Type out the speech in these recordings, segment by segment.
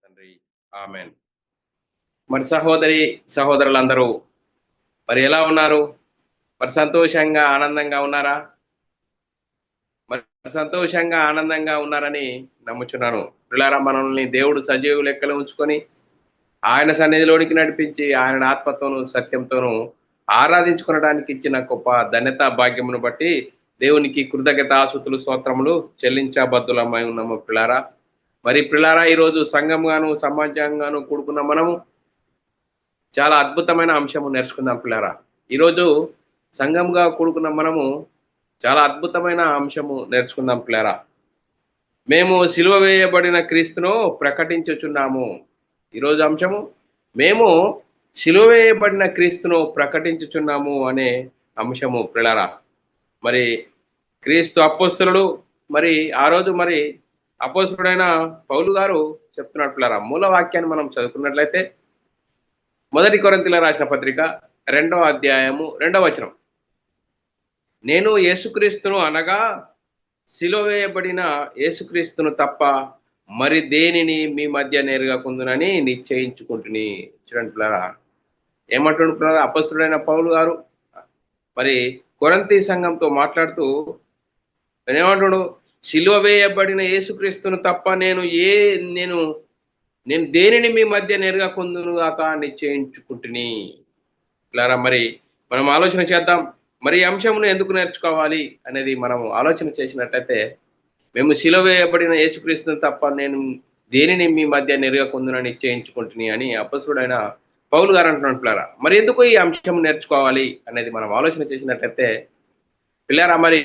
తండ్రి. ఆమెన్. మరి సహోదరి సహోదరులందరూ మరి ఎలా ఉన్నారు? మరి సంతోషంగా ఆనందంగా ఉన్నారా? మరి సంతోషంగా ఆనందంగా ఉన్నారని నమ్ముచున్నాను. పిల్లారా, మనల్ని దేవుడు సజీవ లెక్కలు ఉంచుకొని ఆయన సన్నిధిలోనికి నడిపించి ఆయన ఆత్మతోనూ సత్యంతోనూ ఆరాధించుకునడానికి ఇచ్చిన గొప్ప ధన్యత భాగ్యమును బట్టి దేవునికి కృతజ్ఞతాస్తుతులు స్తోత్రములు చెల్లించబద్దులమై ఉన్నాము పిల్లారా. మరి పిల్లారా, ఈరోజు సంఘంగాను సమాజంగాను కూడుకున్న మనము చాలా అద్భుతమైన అంశము నేర్చుకుందాం పిల్లారా. ఈరోజు సంఘంగా కూడుకున్న మనము చాలా అద్భుతమైన అంశము నేర్చుకుందాం పిల్లారా. మేము సిలువ వేయబడిన క్రీస్తును ప్రకటించుచున్నాము. ఈరోజు అంశము మేము సిలువ వేయబడిన క్రీస్తును ప్రకటించుచున్నాము అనే అంశము పిల్లారా. మరి క్రీస్తు అపోస్తలుడు మరి ఆ రోజు మరి అపోస్తలుడైన పౌలు గారు చెప్తున్నాడు పిల్లారా. మూల వాక్యాన్ని మనం చదువుకున్నట్లయితే మొదటి కొరింథీయుల రాసిన పత్రిక 2వ అధ్యాయము 2వ వచనం. నేను యేసుక్రీస్తును అనగా సిలువ వేయబడిన యేసుక్రీస్తును తప్ప మరి దేనిని మీ మధ్య నేరుగా కొందునని నిశ్చయించుకుంటుని. చూడండి పిల్లారా, ఏమంటుండు పిల్లారా అపొస్తలుడైన పౌలు గారు మరి కొరింథీ సంఘంతో మాట్లాడుతూ ఏమంటుడు? సిలువ వేయబడిన యేసుక్రీస్తును తప్ప నేను నేను దేనిని మీ మధ్య నేరుగా కొందును గాక నిశ్చయించుకుంటుని. పిల్లారా, మరి మనం ఆలోచన చేద్దాం. మరి ఈ అంశమును ఎందుకు నేర్చుకోవాలి అనేది మనం ఆలోచన చేసినట్లయితే, మేము సిలువ వేయబడిన యేసుక్రీస్తును తప్ప నేను దేనిని మీ మధ్య నేరుగా కొందునని నిశ్చయించుకుంటుని అని అపొస్తలుడైన పౌలు గారు అంటున్నాడు పిల్లారా. మరి ఎందుకు ఈ అంశం నేర్చుకోవాలి అనేది మనం ఆలోచన చేసినట్లయితే పిల్లారా, మరి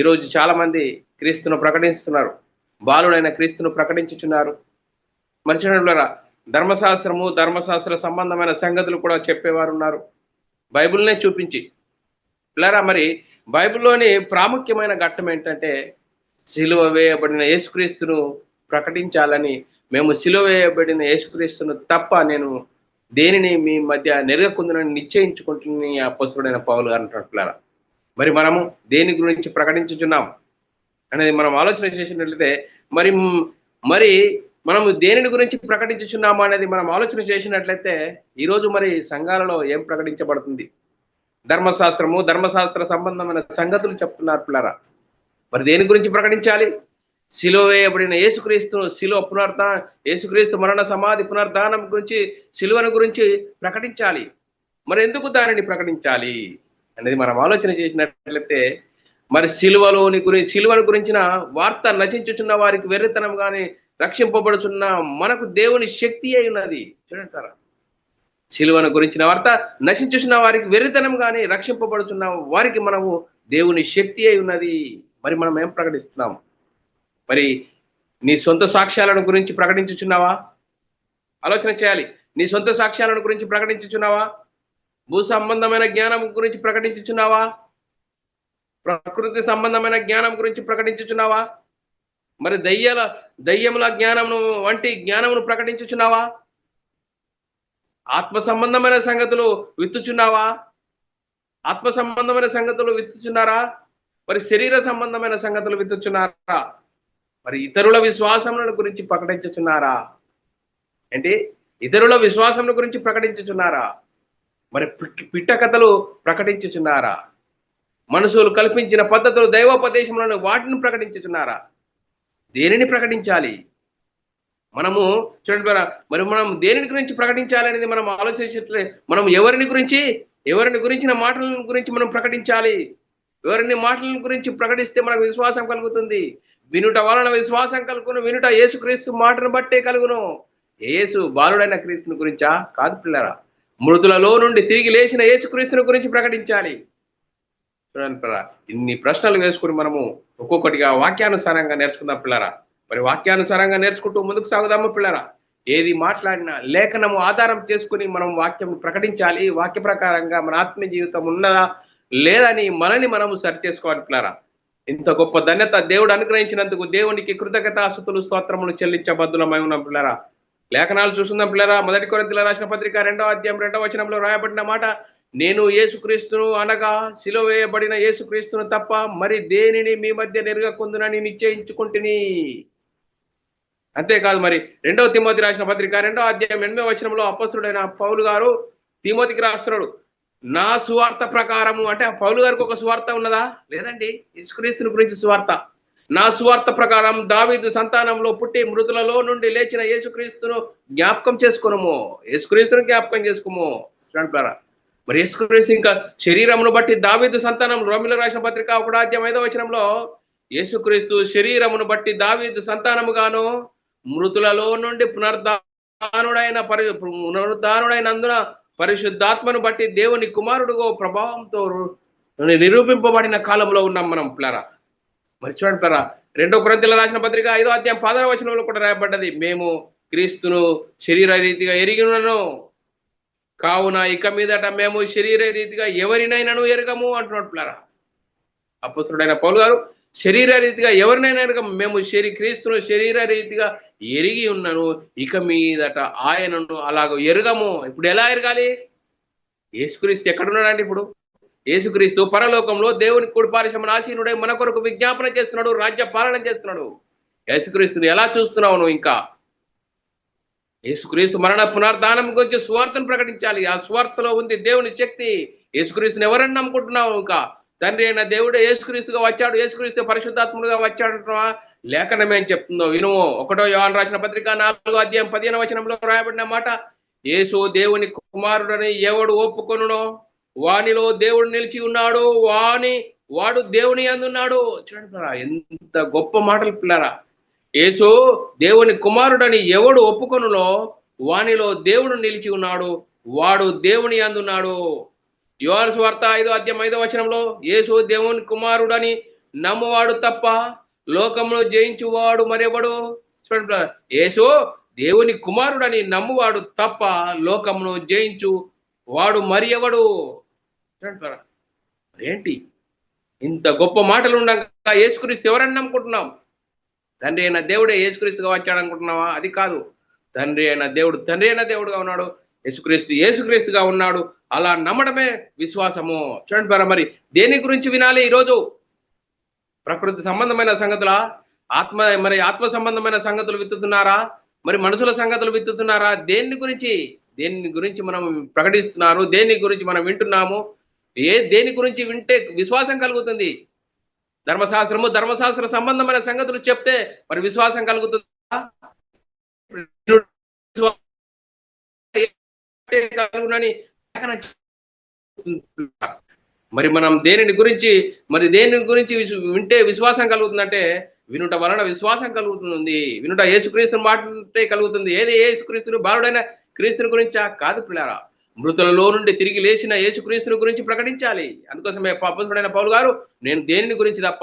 ఈరోజు చాలా మంది క్రీస్తును ప్రకటిస్తున్నారు, బాలుడైన క్రీస్తును ప్రకటించుచున్నారు. మరి చూడండి పిల్లారా, ధర్మశాస్త్ర సంబంధమైన సంగతులు కూడా చెప్పేవారు ఉన్నారు, బైబిల్నే చూపించి. పిల్లారా, మరి బైబిల్లోని ప్రాముఖ్యమైన ఘట్టం ఏంటంటే సిలువ వేయబడిన యేసుక్రీస్తును ప్రకటించాలని. మేము సిలువ వేయబడిన యేసుక్రీస్తును తప్ప నేను దేనిని మీ మధ్య నెరగకుందని నిశ్చయించుకుంటున్న అపొస్తలుడైన పౌలు గారు అంటున్నారు పిల్లారా. మరి మనము దేని గురించి ప్రకటించుచున్నాం అనేది మనం ఆలోచన చేసినట్లయితే మరి మరి మనము దేనిని గురించి ప్రకటించుచున్నాము అనేది మనం ఆలోచన చేసినట్లయితే ఈరోజు మరి సంఘాలలో ఏం ప్రకటించబడుతుంది? ధర్మశాస్త్ర సంబంధమైన సంగతులు చెప్తున్నారు పిల్లారా. మరి దేని గురించి ప్రకటించాలి? సిలువ వేయబడిన యేసుక్రీస్తును, యేసుక్రీస్తు మరణ సమాధి పునరుద్ధానం గురించి, సిలువను గురించి ప్రకటించాలి. మరి ఎందుకు దానిని ప్రకటించాలి అనేది మనం ఆలోచన చేసినట్లయితే మరి సిలువను గురించిన వార్త నశించుచున్న వారికి వెర్రితనం కానీ రక్షింపబడుచున్న మనకు దేవుని శక్తి అయి ఉన్నది. చూడంటారా, సిలువను గురించిన వార్త నశించుచున్న వారికి వెర్రితనం కానీ రక్షింపబడుచున్న వారికి మనము దేవుని శక్తి అయి ఉన్నది. మరి మనం ఏం ప్రకటిస్తున్నాం? మరి నీ సొంత సాక్ష్యాలను గురించి ప్రకటించుచున్నావా? ఆలోచన చేయాలి. నీ సొంత సాక్ష్యాలను గురించి ప్రకటించుచున్నావా? భూ సంబంధమైన జ్ఞానం గురించి ప్రకటించుచున్నావా? ప్రకృతి సంబంధమైన జ్ఞానం గురించి ప్రకటించుచున్నావా? మరి దయ్యముల జ్ఞానమును వంటి జ్ఞానమును ప్రకటించుచున్నావా? ఆత్మ సంబంధమైన సంగతులు విత్తుచున్నావా? ఆత్మ సంబంధమైన సంగతులు విత్తుచున్నారా? మరి శరీర సంబంధమైన సంగతులు విత్తుచున్నారా? మరి ఇతరుల విశ్వాసముల గురించి ప్రకటించుచున్నారా? ఏంటి? ఇతరుల విశ్వాసముల గురించి ప్రకటించుచున్నారా? మరి పిట్ట కథలు ప్రకటించుచున్నారా? మనుషులు కల్పించిన పద్ధతులు, దైవోపదేశములను వాటిని ప్రకటించుచున్నారా? దేనిని ప్రకటించాలి? మనము చూడండి, మరి మనం దేనిని గురించి ప్రకటించాలి అనేది మనం ఆలోచించట్లే. మనం ఎవరిని గురించిన మాటల గురించి మనం ప్రకటించాలి. ఎవరిని మాటల గురించి ప్రకటిస్తే మనకు విశ్వాసం కలుగుతుంది. వినుట వలన విశ్వాసం కలుగును, వినుట యేసుక్రీస్తు మాటను బట్టే కలుగును. యేసు బాలుడైన క్రీస్తుని గురించా? కాదు పిల్లరా, మృతులలో నుండి తిరిగి లేచిన యేసుక్రీస్తుని గురించి ప్రకటించాలి. చూడండి పిల్లరా, ఇన్ని ప్రశ్నలు వేసుకుని మనము ఒక్కొక్కటిగా వాక్యానుసారంగా నేర్చుకుందాం పిల్లరా. మరి వాక్యానుసారంగా నేర్చుకుంటూ ముందుకు సాగుదాము పిల్లరా. ఏది మాట్లాడినా లేఖనము ఆధారం చేసుకుని మనం వాక్యం ప్రకటించాలి. వాక్య ప్రకారంగా మన ఆత్మీయ జీవితం ఉన్నదా లేదని మనల్ని మనము సరి చేసుకోవాలి పిల్లరా. ఇంత గొప్ప ధన్యత దేవుడు అనుగ్రహించినందుకు దేవునికి కృతజ్ఞతాస్తుతులు స్తోత్రములు చెల్లించబద్దులమై ఉన్నాం పిల్లరా. లేఖనాలు చూస్తున్నాం పిల్లరా. మొదటి కొరింథీయుల రాసిన పత్రిక 2వ అధ్యాయం 2వ వచనంలో రాయబడిన మాట, నేను యేసుక్రీస్తును అనగా సిలువ వేయబడిన యేసుక్రీస్తును తప్ప మరి దేనిని మీ మధ్య నెరగకుందునని నిశ్చయించుకుంటుని. అంతేకాదు మరి 2 తిమోతి రాసిన పత్రిక 2వ అధ్యాయం 8వ వచనంలో అపొస్తలుడైన పౌలు గారు తిమోతికి రాస్తున్నాడు. నా సువార్త ప్రకారము అంటే పౌలు గారికి ఒక సువార్త ఉన్నదా? లేదండి. యేసుక్రీస్తుని గురించి సువార్త. నా సువార్త ప్రకారం దావీదు సంతానంలో పుట్టి మృతులలో నుండి లేచిన యేసుక్రీస్తును జ్ఞాపకం చేసుకునము. యేసుక్రీస్తును జ్ఞాపకం చేసుకోము అంటారా? మరి యేసుక్రీస్తు ఇంకా శరీరమును బట్టి దావీదు సంతానం రోమిలకు రాసిన పత్రిక 1వ అధ్యాయం 5వ వచనంలో యేసుక్రీస్తు శరీరమును బట్టి దావీదు సంతానముగాను మృతులలో నుండి పునరుద్ధానుడైనందున పరిశుద్ధాత్మను బట్టి దేవుని కుమారుడుగో ప్రభావంతో నిరూపింపబడిన కాలంలో ఉన్నాం మనం పిల్లరా. మరి చూడండి పిల్లరా, 2 కొరింథీయులకు రాసిన పత్రిక 5వ అధ్యాయం 16వ వచనంలో కూడా రాయబడ్డది, మేము క్రీస్తును శరీర రీతిగా ఎరిగినను కావున ఇక మీదట మేము శరీర రీతిగా ఎవరినైనాను ఎరగము అంటున్నాడు పిల్లరా. అపొస్తలుడైన పౌలు గారు శరీర రీతిగా ఎవరినైనా ఎరగము, మేము క్రీస్తును శరీర రీతిగా ఎరిగి ఉన్నాను, ఇక మీదట ఆయనను అలాగ ఎరగము. ఇప్పుడు ఎలా ఎరగాలి? యేసుక్రీస్తు ఎక్కడున్నాడంటే ఇప్పుడు యేసుక్రీస్తు పరలోకంలో దేవుని కుడి పార్శ్వమున ఆసీనుడై మన కొరకు విజ్ఞాపన చేస్తున్నాడు, రాజ్య పాలన చేస్తున్నాడు. యేసుక్రీస్తుని ఎలా చూస్తున్నావు నువ్వు? ఇంకా యేసుక్రీస్తు మరణ పునర్ధానం గురించి సువార్తను ప్రకటించాలి. ఆ సువార్తలో ఉంది దేవుని శక్తి. యేసుక్రీస్తుని ఎవరని నమ్ముకుంటున్నావు? ఇంకా తండ్రి అయిన దేవుడే యేసుక్రీస్తుగా వచ్చాడు, యేసుక్రీస్తు పరిశుద్ధాత్ముడుగా వచ్చాడంటున్నావా? లేఖనం ఏం చెప్తుందో వినుము. 1వ యోహాను రాసిన పత్రిక 4వ అధ్యాయం 15వ వచనంలో రాయబడిన మాట, యేసు దేవుని కుమారుడని ఎవడు ఒప్పుకొనునో వానిలో దేవుడు నిలిచి ఉన్నాడు, వాడు దేవుని యందున్నాడు. చూడండి ఎంత గొప్ప మాటలు పిల్లరా. యేసు దేవుని కుమారుడని ఎవడు ఒప్పుకొనునో వానిలో దేవుడు నిలిచి ఉన్నాడు, వాడు దేవుని యందున్నాడు. యోహాను సువార్త 5వ అధ్యాయం 5వ వచనంలో యేసు దేవుని కుమారుడని నమ్మువాడు తప్ప లోకమును జయించువాడు మరెవడు? చూడండి, యేసు దేవుని కుమారుడని నమ్మువాడు తప్ప లోకమును జయించు వాడు మరి ఎవడు? చూడండి, ఏంటి ఇంత గొప్ప మాటలు ఉండగా యేసుక్రీస్తు ఎవరని నమ్ముకుంటున్నాం? తండ్రి అయిన దేవుడే యేసుక్రీస్తుగా వచ్చాడు అనుకుంటున్నావా? అది కాదు. తండ్రి అయిన దేవుడుగా ఉన్నాడు, యేసుక్రీస్తుగా ఉన్నాడు. అలా నమ్మడమే విశ్వాసము. చూడండి మరి దేని గురించి వినాలి ఈరోజు? ప్రకృతి సంబంధమైన సంగతుల, ఆత్మ సంబంధమైన సంగతులు విత్తుతున్నారా? మరి మనుషుల సంగతులు విత్తుతున్నారా? దేని గురించి మనం ప్రకటిస్తున్నారు? దేని గురించి మనం వింటున్నాము? దేని గురించి వింటే విశ్వాసం కలుగుతుంది? ధర్మశాస్త్ర సంబంధమైన సంగతులు చెప్తే మరి విశ్వాసం కలుగుతుందా? మరి మనం దేని గురించి వింటే విశ్వాసం కలుగుతుందంటే వినుట వలన విశ్వాసం కలుగుతుంది. వినుట యేసుక్రీస్తుని మాటే కలుగుతుంది. ఏది యేసుక్రీస్తుని బాలుడైన క్రీస్తుని గురించా? కాదు పిల్లారా, మృతులలో నుండి తిరిగి లేచిన యేసుక్రీస్తుని గురించి ప్రకటించాలి. అందుకోసమే అపొస్తలుడైన పౌలు గారు, నేను దేనిని గురించి తప్ప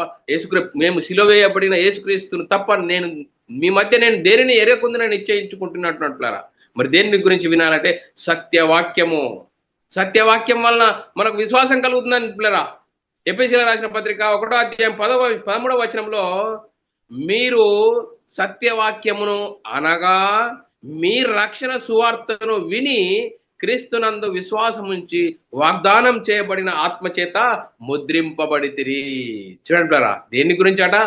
మేము సిలువ వేయబడిన యేసుక్రీస్తును తప్ప నేను మీ మధ్య నేను దేనిని ఎరగకుందని నిశ్చయించుకుంటున్నట్టున్నారా. మరి దేని గురించి వినాలంటే సత్యవాక్యం వలన మనకు విశ్వాసం కలుగుతుందని పిల్లరా. ఎఫెసీయులకు రాసిన పత్రిక 1వ అధ్యాయం 13వ వచనంలో మీరు సత్యవాక్యమును అనగా మీ రక్షణ సువార్తను విని క్రీస్తునందు విశ్వాసముంచి వాగ్దానం చేయబడిన ఆత్మచేత ముద్రింపబడితిరి. చూడండి, దేని గురించి అట?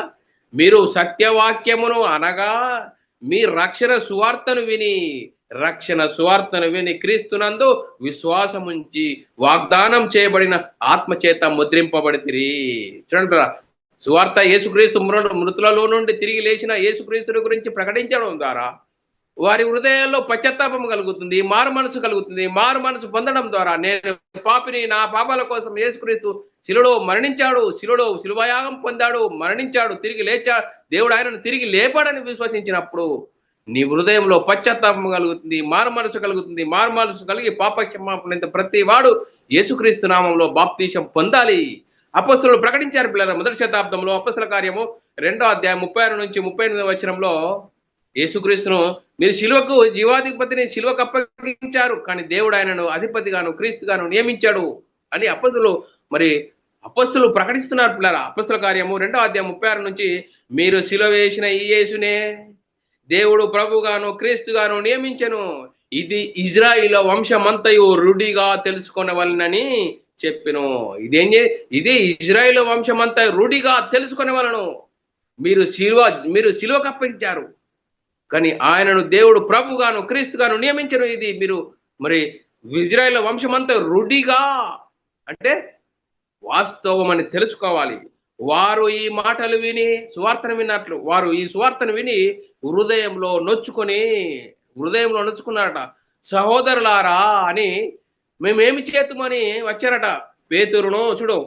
మీరు సత్యవాక్యమును అనగా మీ రక్షణ సువార్తను విని క్రీస్తునందు విశ్వాసముంచి వాగ్దానం చేయబడిన ఆత్మచేత ముద్రింపబడితిరి. చూడండి, సువార్త యేసుక్రీస్తు మృతులలో నుండి తిరిగి లేచిన యేసుక్రీస్తుని గురించి ప్రకటించడం ద్వారా వారి హృదయాల్లో పశ్చాత్తాపం కలుగుతుంది, మారు మనసు కలుగుతుంది. మారు మనసు పొందడం ద్వారా నేను పాపిని, నా పాపాల కోసం యేసుక్రీస్తు శిలువలో మరణించాడు, శిలువయాగం పొందాడు, మరణించాడు, తిరిగి లేచాడు, దేవుడు ఆయనను తిరిగి లేపాడని విశ్వసించినప్పుడు నీ హృదయంలో పశ్చాత్తాపం కలుగుతుంది, మారు మనసు కలుగుతుంది. మారు మనసు కలిగి పాప క్షమాపణ ప్రతి వాడు యేసుక్రీస్తు నామంలో బాప్తీసం పొందాలి. అపొస్తలులు ప్రకటించారు పిల్లల. మొదటి శతాబ్దంలో అపొస్తల కార్యము 2వ అధ్యాయం 36 నుంచి 38వ వచనంలో యేసుక్రీస్తును మీరు శిలువకు జీవాధిపతిని శిలువకు అప్పగించారు, కానీ దేవుడు ఆయనను అధిపతిగాను క్రీస్తుగాను నియమించాడు అని అపొస్తలులు ప్రకటిస్తున్నారు పిల్లల. అపొస్తల కార్యము 2వ అధ్యాయం 36 నుంచి మీరు శిలువ వేసిన ఈ యేసునే దేవుడు ప్రభుగాను క్రీస్తుగాను నియమించెను, ఇది ఇజ్రాయిల్ వంశమంతయు రూఢిగా తెలుసుకొనవలనని చెప్పెను. ఇది ఇజ్రాయిల్ వంశమంతా రూఢిగా తెలుసుకొనవలను. మీరు శిలువకు అప్పగించారు, కానీ ఆయనను దేవుడు ప్రభుగాను క్రీస్తుగాను నియమించను. ఇది మీరు మరి ఇజ్రాయేల్ వంశమంతా రుడిగా అంటే వాస్తవం అని తెలుసుకోవాలి. వారు ఈ మాటలు విని సువార్తను విన్నట్లు వారు ఈ సువార్తను విని హృదయంలో నొచ్చుకున్నారట. సహోదరులారా అని మేమేమి చేతుమని వచ్చారట. పేతురును చూడు,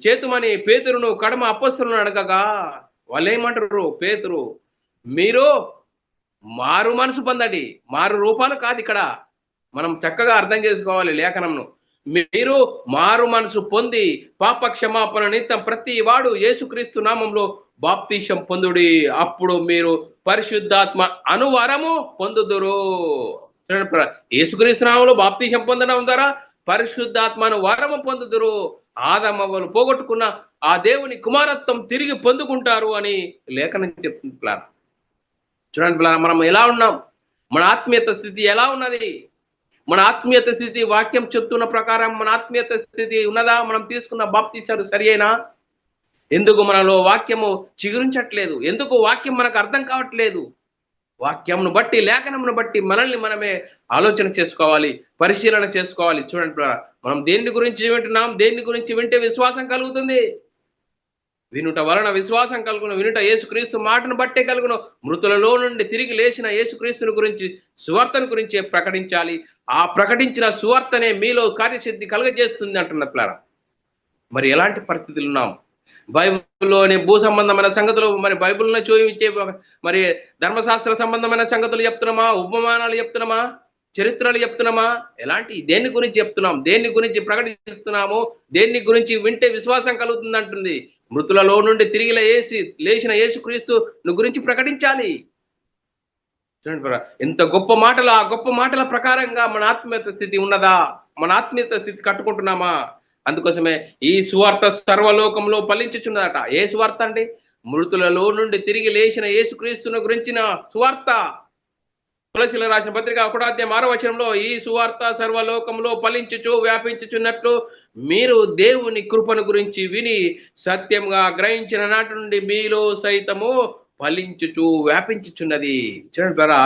చేతుమని పేతురును కడమ అపొస్తలులను అడగగా వాళ్ళు ఏమంటారు? పేతురు, మీరు మారు మనసు పొందండి. మారు రూపాలు కాదు ఇక్కడ, మనం చక్కగా అర్థం చేసుకోవాలి లేఖనంను. మీరు మారు మనసు పొంది పాప క్షమాపణ నిమిత్తం ప్రతి వాడు యేసుక్రీస్తు నామంలో బాప్తీసం పొందుడి, అప్పుడు మీరు పరిశుద్ధాత్మ అనువరము పొందుదురు. యేసుక్రీస్తు నామంలో బాప్తీసం పొందడం ద్వారా పరిశుద్ధాత్మను వరము పొందుదురు. ఆదమవ్వలు పోగొట్టుకున్న ఆ దేవుని కుమారత్వం తిరిగి పొందుకుంటారు అని లేఖనం చెప్తుంది. ప్లాన్ చూడండి ప్లాన్, మనం ఎలా ఉన్నాం, మన ఆత్మీయత స్థితి ఎలా ఉన్నది? మన ఆత్మీయత స్థితి వాక్యం చెప్తున్న ప్రకారం మన ఆత్మీయత స్థితి ఉన్నదా? మనం తీసుకున్న బాప్తీసాలు సరి అయినా? ఎందుకు మనలో వాక్యము చిగురించట్లేదు? ఎందుకు వాక్యం మనకు అర్థం కావట్లేదు? వాక్యంను బట్టి లేఖనమును బట్టి మనల్ని మనమే ఆలోచన చేసుకోవాలి, పరిశీలన చేసుకోవాలి. చూడండి మనం దేని గురించి వింటున్నాం, దేని గురించి వింటే విశ్వాసం కలుగుతుంది? వినుట వలన విశ్వాసం కలుగును, వినుట యేసుక్రీస్తు మాటను బట్టే కలుగును. మృతులలో నుండి తిరిగి లేచిన యేసుక్రీస్తుని గురించి సువార్తను గురించి ప్రకటించాలి. ఆ ప్రకటించిన సువార్తనే మీలో కార్యసిద్ధి కలుగజేస్తుంది అంటున్నారు. మరి ఎలాంటి పరిస్థితులు ఉన్నాం? బైబిల్లోని భూ సంబంధమైన సంగతులు మరి బైబిల్ని చూపించే మరి ధర్మశాస్త్ర సంబంధమైన సంగతులు చెప్తున్నామా? ఉపమానాలు చెప్తున్నామా? చరిత్రలు చెప్తున్నామా? ఎలాంటి దేని గురించి చెప్తున్నాం? దేని గురించి ప్రకటిస్తున్నాము? దేని గురించి వింటే విశ్వాసం కలుగుతుంది అంటుంది? మృతులలో నుండి తిరిగి లేచిన యేసుక్రీస్తు గురించి ప్రకటించాలి. చూడండి ఎంత గొప్ప మాటలు, ఆ గొప్ప మాటల ప్రకారంగా మన ఆత్మీయత స్థితి ఉన్నదా? మన ఆత్మీయత స్థితి కట్టుకుంటున్నామా? అందుకోసమే ఈ సువార్త సర్వలోకంలో ఫలించుచున్నదట. ఏ సువార్త అండి? మృతులలో నుండి తిరిగి లేచిన యేసుక్రీస్తును గురించిన సువార్త. తులసిలో రాసిన పత్రిక 1:6 ఈ సువార్త సర్వలోకంలో ఫలించుచు వ్యాపించుచున్నట్లు మీరు దేవుని కృపను గురించి విని సత్యంగా గ్రహించిన నాటి నుండి మీలో సైతము ఫలించుచు వ్యాపించుచున్నది. చూడండి బరా,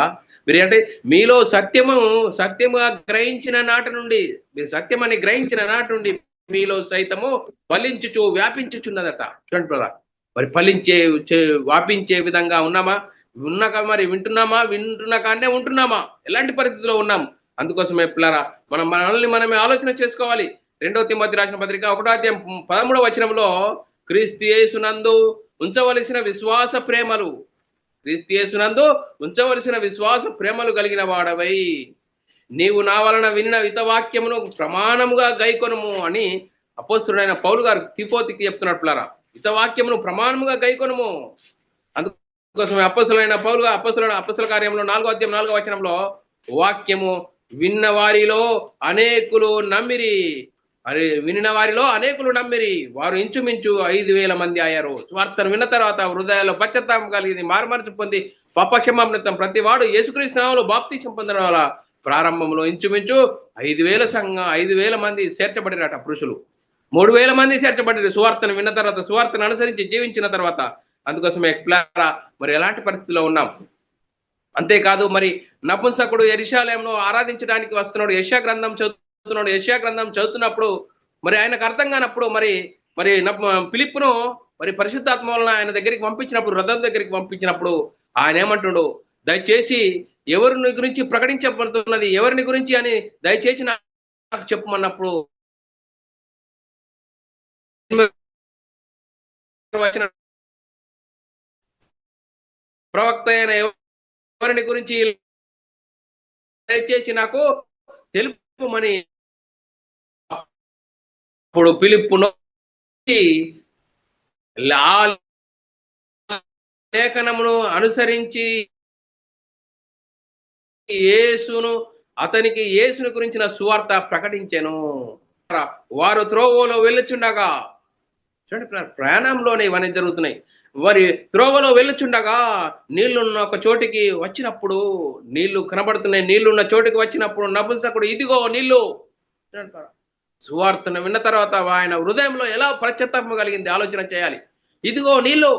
మీరు అంటే మీలో సత్యముగా గ్రహించిన నాటి నుండి, మీరు సత్యమని గ్రహించిన నాటి నుండి మీలో సైతము ఫలించుచు వ్యాపించుచున్నదట. చూడండి బరా, మరి వ్యాపించే విధంగా ఉన్నామా? ఉన్నాక మరి వింటున్న కానే ఉంటున్నామా? ఎలాంటి పరిస్థితిలో ఉన్నాం? అందుకోసమే పిల్లరా మనల్ని మనమే ఆలోచన చేసుకోవాలి. 2 తిమోతి రాసిన పత్రిక 1:13 క్రీస్తు యేసునందు ఉంచవలసిన విశ్వాస ప్రేమలు కలిగిన వాడవై నీవు నా వలన విన్న హితవాక్యమును ప్రమాణముగా గైకొనుము అని అపోస్తలుడైన పౌలు గారు తిమోతికి చెప్తున్నట్లు పిల్లరా. హితవాక్యమును ప్రమాణముగా గైకొనుము. అందుకోసమే అపోస్తలుడైన పౌలు అపోస్తల కార్యంలో 4:4 వాక్యము విన్న వారిలో అనేకులు నమ్మిరి. వారు ఇంచుమించు 5,000 మంది అయ్యారు. స్వార్థను విన్న తర్వాత హృదయాల్లో పశ్చాత్తాపం కలిగింది, మారుమనసు పొంది పాపక్షమాపణ ప్రతి వాడు యేసుక్రీస్తు నామములో బాప్తీసం పొందడం వల్ల ప్రారంభంలో ఇంచుమించు 5,000 మంది చేర్చబడినట. పురుషులు 3,000 మంది చేర్చబడి సువార్తను విన్న తర్వాత, సువార్తను అనుసరించి జీవించిన తర్వాత. అందుకోసమే మరి ఎలాంటి పరిస్థితిలో ఉన్నాం? అంతేకాదు, మరి నపుంసకుడు యెరూషలేమును ఆరాధించడానికి వస్తున్నాడు, యెషయా గ్రంథం చదువుతున్నప్పుడు మరి ఆయనకు అర్థం కానప్పుడు మరి ఫిలిప్పును మరి పరిశుద్ధాత్మ వలన ఆయన దగ్గరికి పంపించినప్పుడు, రథం దగ్గరికి పంపించినప్పుడు ఆయన ఏమంటుడు? దయచేసి ఎవరిని గురించి ప్రకటించబడుతున్నది, ఎవరిని గురించి అని దయచేసి నాకు చెప్పమన్నప్పుడు ప్రవక్త అయిన ఎవరిని గురించి దయచేసి నాకు తెలుపమని అప్పుడు ఫిలిప్పును లేఖనమును అనుసరించి అతనికి యేసును గురించిన సువార్త ప్రకటించెను. వారు త్రోవలో వెళ్ళుచుండగా, చూడండి ప్రయాణంలోనే ఇవన్నీ జరుగుతున్నాయి. వారి త్రోవలో వెళ్ళుచుండగా నీళ్లున్న ఒక చోటికి వచ్చినప్పుడు, నీళ్లు కనబడుతున్నాయి, నీళ్లున్న చోటికి వచ్చినప్పుడు నపుంసకుడు ఇదిగో నీళ్లు. సువార్తను విన్న తర్వాత ఆయన హృదయంలో ఎలా పశ్చాత్తాపం కలిగింది ఆలోచన చేయాలి. ఇదిగో నీళ్లు,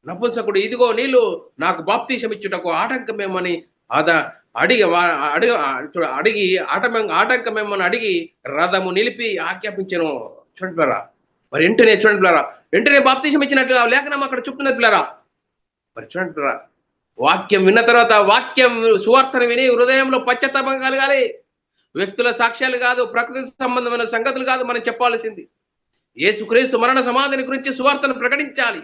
నపుంసకుడు ఇదిగో నీళ్ళు నాకు బాప్తీసం ఇచ్చుటకు ఆటంకమేమని అద అడిగి అడిగి అడిగి ఆటంకమేమని అడిగి రథము నిలిపి ఆజ్ఞాపించను. చూడండి పిల్లరా, మరి వెంటనే చూడండి పిల్లరా, వెంటనే బాప్తీసం ఇచ్చినట్టుగా లేఖనం అక్కడ చెప్తున్నది పిల్లరా. మరి చూడండి పిల్లరా, వాక్యం విన్న తర్వాత వాక్యం సువార్తను విని హృదయంలో పశ్చాత్తాపం కలగాలి. వ్యక్తుల సాక్ష్యాలు కాదు, ప్రకృతి సంబంధమైన సంగతులు కాదు మనం చెప్పాల్సింది. యేసుక్రీస్తు మరణ సమాధిని గురించి సువార్తను ప్రకటించాలి.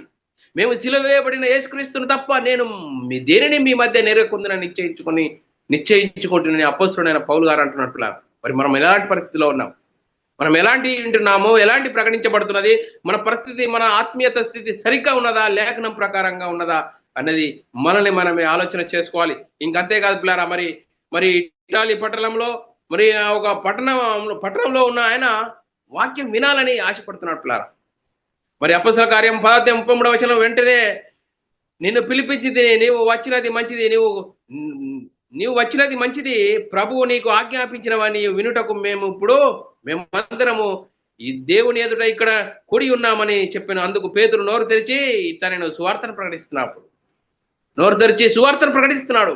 మేము సిలువేయబడిన యేసుక్రీస్తును తప్ప నేను మీ దేనిని మీ మధ్య నెరవేర్కొందని నిశ్చయించుకుంటున్న అపోస్తలుడైన పౌలు గారు అంటున్నట్టులా. మరి మనం ఎలాంటి పరిస్థితిలో ఉన్నాం, మనం ఎలాంటి వింటున్నామో, ఎలాంటి ప్రకటించబడుతున్నది, మన పరిస్థితి, మన ఆత్మీయత స్థితి సరిగ్గా ఉన్నదా, లేఖనం ప్రకారంగా ఉన్నదా అనేది మనల్ని మనమే ఆలోచన చేసుకోవాలి. ఇంకంతేకాదు పిల్లారా, మరి మరి ఇటాలీ పట్టణంలో మరి ఒక పట్టణంలో ఉన్న ఆయన వాక్యం వినాలని ఆశపడుతున్నాడు పిల్లారా. మరి అపొస్తలుల కార్యం 10:33 వెంటనే నిన్ను పిలిపించింది, నీవు వచ్చినది మంచిది, నీవు వచ్చినది మంచిది, ప్రభువు నీకు ఆజ్ఞాపించినవని వినుటకు మేమందరము ఈ దేవుని ఎదుట ఇక్కడ కూడి ఉన్నామని చెప్పిన. అందుకు పేతురు నోరు తెరిచి ఇట్లా నేను సువార్తను ప్రకటిస్తున్నప్పుడు నోరు తెరిచి సువార్తను ప్రకటిస్తున్నాడు.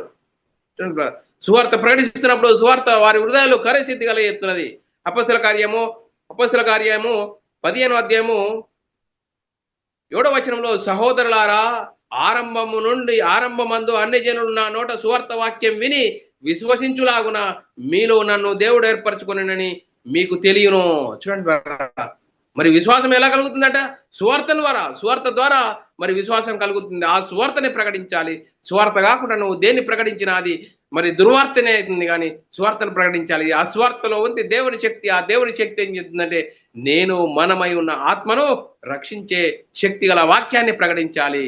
సువార్త ప్రకటిస్తున్నప్పుడు సువార్త వారి హృదయాలు కరస్థితి కలిగిస్తున్నది. అపొస్తలుల కార్యము 15వ అధ్యాయము 7వ వచనంలో, సహోదరులారా, ఆరంభమందు అన్ని జనులు నా నోట సువార్త వాక్యం విని విశ్వసించులాగున మీలో నన్ను దేవుడు ఏర్పరచుకునని మీకు తెలియను. చూడండి, మరి విశ్వాసం ఎలా కలుగుతుందట? సువార్త ద్వారా మరి విశ్వాసం కలుగుతుంది. ఆ సువార్తని ప్రకటించాలి. సువార్త కాకుండా నువ్వు దేన్ని ప్రకటించినా అది మరి దుర్వార్తనే అవుతుంది. కానీ సువార్తను ప్రకటించాలి. ఆ సువార్తలో ఉంది దేవుని శక్తి. ఆ దేవుని శక్తి ఏం చెప్తుందంటే, మనమై ఉన్న ఆత్మను రక్షించే శక్తి గల వాక్యాన్ని ప్రకటించాలి.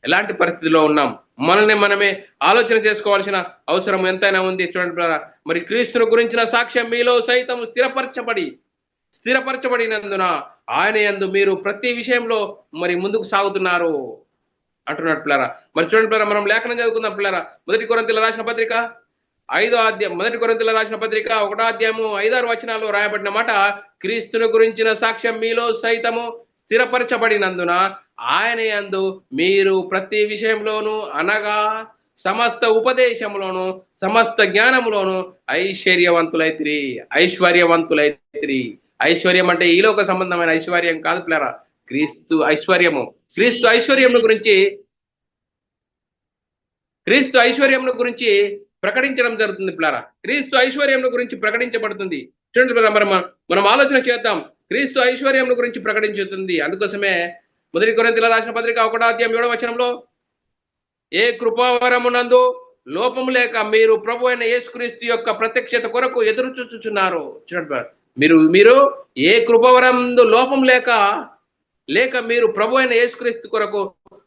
ఎలాంటి పరిస్థితిలో ఉన్నాం, మనల్ని మనమే ఆలోచన చేసుకోవాల్సిన అవసరం ఎంతైనా ఉంది. చూడండి, మరి క్రీస్తును గురించిన సాక్ష్యం మీలో సైతం స్థిరపరచబడినందున ఆయన యందు మీరు ప్రతి విషయంలో మరి ముందుకు సాగుతున్నారు అంటున్నాడు పిల్లరా. మరి చూడండి పిల్లరా, మనం లేఖనం చదువుకుందాం పిల్లరా. 1 కొరింథీయుల రాసిన పత్రిక 1వ అధ్యాయము 5-6 వచనాలు రాయబడిన మాట, క్రీస్తును గురించిన సాక్ష్యం మీలో సైతము స్థిరపరచబడినందున ఆయన యందు మీరు ప్రతి విషయంలోనూ, అనగా సమస్త ఉపదేశములోను సమస్త జ్ఞానములోను ఐశ్వర్యవంతులైతిరి. ఐశ్వర్యం అంటే ఈలోక సంబంధమైన ఐశ్వర్యం కాదు పిల్లరా, క్రీస్తు ఐశ్వర్యమును గురించి ప్రకటించడం జరుగుతుంది పిల్లరా. క్రీస్తు ఐశ్వర్యమును గురించి ప్రకటించబడుతుంది. చూడండి పిల్లరా, మనం ఆలోచన చేద్దాం. క్రీస్తు ఐశ్వర్యమును గురించి ప్రకటించుతుంది. అందుకోసమే 1 కొరింథీయుల రాసిన పత్రిక 1వ అధ్యాయం 7వ వచనంలో, ఏ కృపావరమునందు లోపము లేక మీరు ప్రభు అయిన యేసుక్రీస్తు యొక్క ప్రత్యక్షత కొరకు ఎదురు చూచుచున్నారు. చూడండి, మీరు ఏ కృపావరందు లోపం లేక మీరు ప్రభు అయిన యేసుక్రీస్తు కొరకు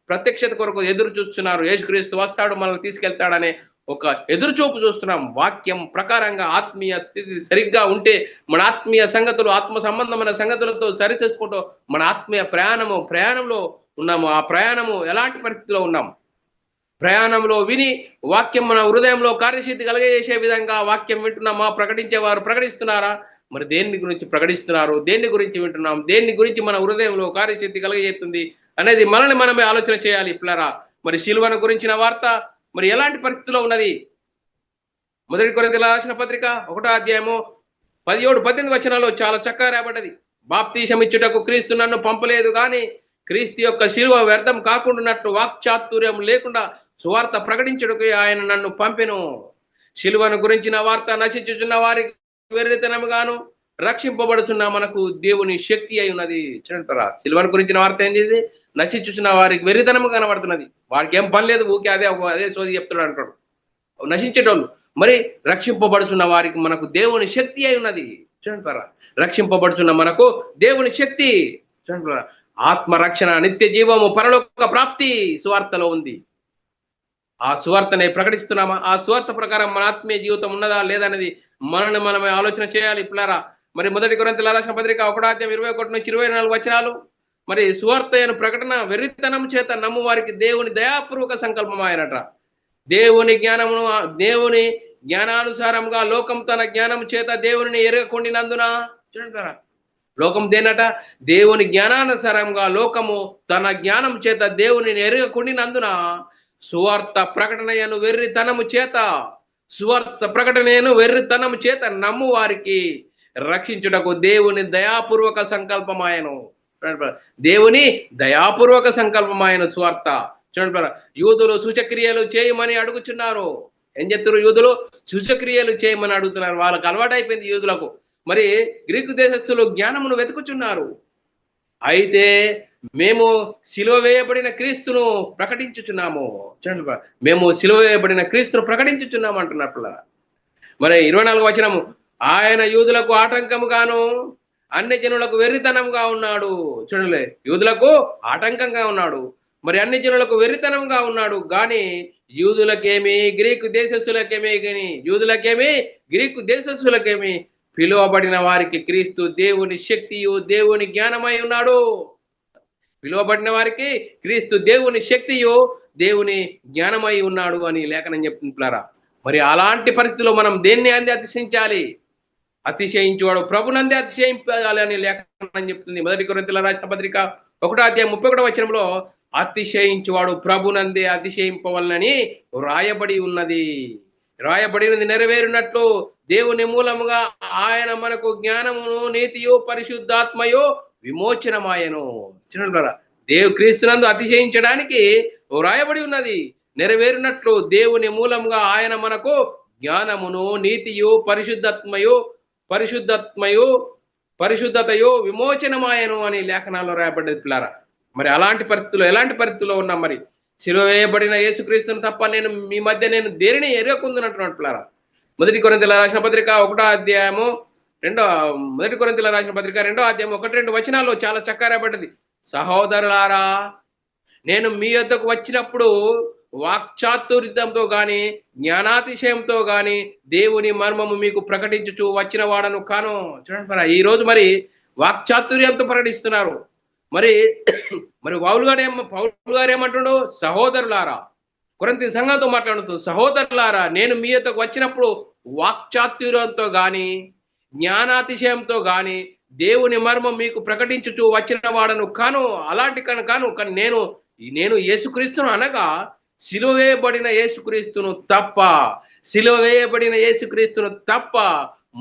ప్రత్యక్షత కొరకు ఎదురు చూస్తున్నారు. యేసుక్రీస్తు వస్తాడు, మనల్ని తీసుకెళ్తాడనే ఒక ఎదురు చూపు చూస్తున్నాం. వాక్యం ప్రకారంగా ఆత్మీయ స్థితి సరిగ్గా ఉంటే మన ఆత్మీయ సంగతులు, ఆత్మ సంబంధమైన సంగతులతో సరిచేసుకుంటూ మన ఆత్మీయ ప్రయాణంలో ఉన్నాము. ఆ ప్రయాణము ఎలాంటి పరిస్థితిలో ఉన్నాం? ప్రయాణంలో విని వాక్యం మన హృదయంలో కార్యసిద్ధి కలిగజేసే విధంగా వాక్యం వింటున్నామా? ప్రకటించేవారు ప్రకటిస్తున్నారా? మరి దేన్ని గురించి ప్రకటిస్తున్నారు, దేన్ని గురించి వింటున్నాం, దేన్ని గురించి మన హృదయంలో కార్యసిద్ధి కలిగజేస్తుంది అనేది మనల్ని మనమే ఆలోచన చేయాలి పిల్లరా. మరి సిలువను గురించిన వార్త మరి ఎలాంటి పరిస్థితిలో ఉన్నది? 1 కొరింథీయుల రాసిన పత్రిక 1వ అధ్యాయము 17-18 వచనాల్లో చాలా చక్కగా రాబడ్డది. బాప్తీసం ఇచ్చుటకు క్రీస్తు నన్ను పంపలేదు, కానీ క్రీస్తు యొక్క శిలువ వ్యర్థం కాకుండానట్లు వాక్చాతుర్యం లేకుండా సువార్త ప్రకటించుటకు ఆయన నన్ను పంపెను. శిలువను గురించిన వార్త నశించుచున్న వారికి వెర్రితనముగాను, రక్షింపబడుతున్న మనకు దేవుని శక్తి అయి ఉన్నది. చూడంటారా, శిలువను గురించిన వార్త ఏంది? నశించుచున్న వారికి వెర్రితనము కనబడుతున్నది. వారికి ఏం పని లేదు, ఊకే అదే సోది చెప్తున్నాడు అంటాడు నశించేటోళ్ళు. మరి రక్షింపబడుతున్న వారికి మనకు దేవుని శక్తి అయి ఉన్నది. చూడంటారా, రక్షింపబడుతున్న మనకు దేవుని శక్తి. చూడంటారా, ఆత్మరక్షణ, నిత్య జీవము, పరలోక ప్రాప్తి సువార్తలో ఉంది. ఆ సువార్తనే ప్రకటిస్తున్నామా? ఆ సువార్త ప్రకారం మన ఆత్మీయ జీవితం ఉన్నదా లేదా అనేది మనల్ని మనమే ఆలోచన చేయాలి పిల్లరా. మరి 1 కొరింథీయుల రాసిన పత్రిక 1వ అధ్యాయం 21-24 వచనాలు, మరి సువార్త అయిన ప్రకటన వెర్రితనం చేత నమ్ము వారికి దేవుని దయాపూర్వక సంకల్పం ఆయనట. దేవుని జ్ఞానానుసారంగా లోకం తన జ్ఞానం చేత దేవుని ఎరగకుండినందున, చూడంటారా, లోకం దేనట? దేవుని జ్ఞానానుసారంగా లోకము తన జ్ఞానం చేత దేవునిని ఎరగకుండినందున సువార్త ప్రకటనయను వెర్రితనము చేత నమ్ము వారికి రక్షించుటకు దేవుని దయాపూర్వక సంకల్పమాయను. దేవుని దయాపూర్వక సంకల్పమాయన సువార్త. చూడండి, యూదులు సూచక్రియలు చేయమని అడుగుచున్నారు. ఏం చెప్తారు? యూదులు సూచక్రియలు చేయమని అడుగుతున్నారు. వాళ్ళకి అలవాటైపోయింది యూదులకు. మరి గ్రీకు దేశస్థులు జ్ఞానమును వెతుకుచున్నారు. అయితే మేము సిలువ వేయబడిన క్రీస్తును ప్రకటించుచున్నాము. చూడండి, మేము సిలువ వేయబడిన క్రీస్తును ప్రకటించుచున్నాము అంటున్నట్లు. మరి 24వ వచనము, ఆయన యూదులకు ఆటంకముగాను అన్ని జనులకు వెర్రితనంగా ఉన్నాడు. చూడలే, యూదులకు ఆటంకంగా ఉన్నాడు, మరి అన్ని జనులకు వెర్రితనంగా ఉన్నాడు. గాని యూదులకేమి గ్రీకు దేశస్థులకేమి పిలువబడిన వారికి క్రీస్తు దేవుని శక్తియు దేవుని జ్ఞానమై ఉన్నాడు. పిలువబడిన వారికి క్రీస్తు దేవుని శక్తియు దేవుని జ్ఞానమై ఉన్నాడు అని లేఖనం చెప్తున్నారా. మరి అలాంటి పరిస్థితిలో మనం దేన్ని అంది అతిశయించాలి? అతిశయించేవాడు ప్రభునందే అతిశయించాలి అని లేఖనం చెప్తుంది. 1 కొరింథీయుల రాసిన పత్రిక 1వ అధ్యాయం 31వ వచనంలో అతిశయించేవాడు ప్రభునందే అతిశయింపవలనని రాయబడినది నెరవేరినట్లు దేవుని మూలముగా ఆయన మనకు జ్ఞానమును నీతియు పరిశుద్ధాత్మయో విమోచనమాయను. చూడండి, క్రీస్తునందు అతిశయించడానికి రాయబడి ఉన్నది. నెరవేరినట్లు దేవుని మూలముగా ఆయన మనకు జ్ఞానమును నీతియు పరిశుద్ధతయు విమోచనమాయను అని లేఖనాల్లో రాయబడ్డది పిల్లారా. మరి ఎలాంటి పరిస్థితుల్లో ఉన్నాం? మరి సిలువ వేయబడిన యేసుక్రీస్తును తప్ప నేను మీ మధ్య దేనిని ఎరగకుందునంటున్నాడు పిల్లారా. 1 కొరింథీయుల రాసిన పత్రిక 1వ అధ్యాయము 1-2 వచనాల్లో చాలా చక్కగా రాయబడ్డది. సహోదరులారా, నేను మీ యొద్దకు వచ్చినప్పుడు వాక్చాతుర్యంతో గాని జ్ఞానాతిశయంతో గాని దేవుని మర్మము మీకు ప్రకటించుచు వచ్చిన వాడను కాను. చూడండి, ఈ రోజు మరి వాక్చాతుర్యంతో ప్రకటిస్తున్నారు. మరి పౌలు గారు ఏమంటున్నాడు? సహోదరులారా, కొరింథీ సంఘంతో మాట్లాడుతూ, సహోదరులారా, నేను మీ యొద్దకు వచ్చినప్పుడు వాక్చాతుర్యంతో గాని జ్ఞానాతిశయంతో గాని దేవుని మర్మం మీకు ప్రకటించుచు వచ్చిన వాడను కాను. అలాంటి కాను. కానీ నేను యేసుక్రీస్తును అనగా సిలువ వేయబడిన యేసుక్రీస్తును తప్ప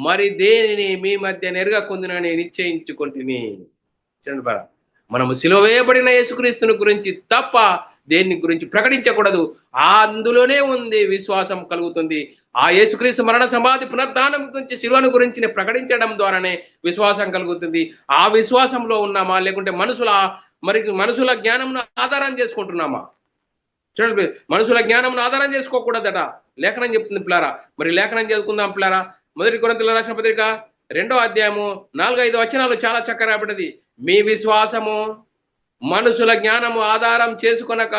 మరి దేనిని మీ మధ్య నెరగకుందునని నిశ్చయించుకుంటుని. మనము సిలువ వేయబడిన యేసుక్రీస్తుని గురించి తప్ప దేని గురించి ప్రకటించకూడదు. అందులోనే ఉంది విశ్వాసం కలుగుతుంది. ఆ యేసుక్రీస్తు మరణ సమాధి పునరుద్ధానం గురించి శిలువను గురించి ప్రకటించడం ద్వారానే విశ్వాసం కలుగుతుంది. ఆ విశ్వాసంలో ఉన్నామా, లేకుంటే మనుషుల జ్ఞానంను ఆధారం చేసుకుంటున్నామా? చూడండి, మనుషుల జ్ఞానంను ఆధారం చేసుకోకూడదట లేఖనం చెప్తుంది పిల్లారా. మరి లేఖనం చదువుకుందాం పిల్లారా. 1 కొరింథీయుల రాసిన పత్రిక 2వ అధ్యాయము 4-5 వచనాలు చాలా చక్కగా రాబడ్డది. మీ విశ్వాసము మనుషుల జ్ఞానము ఆధారం చేసుకొనక.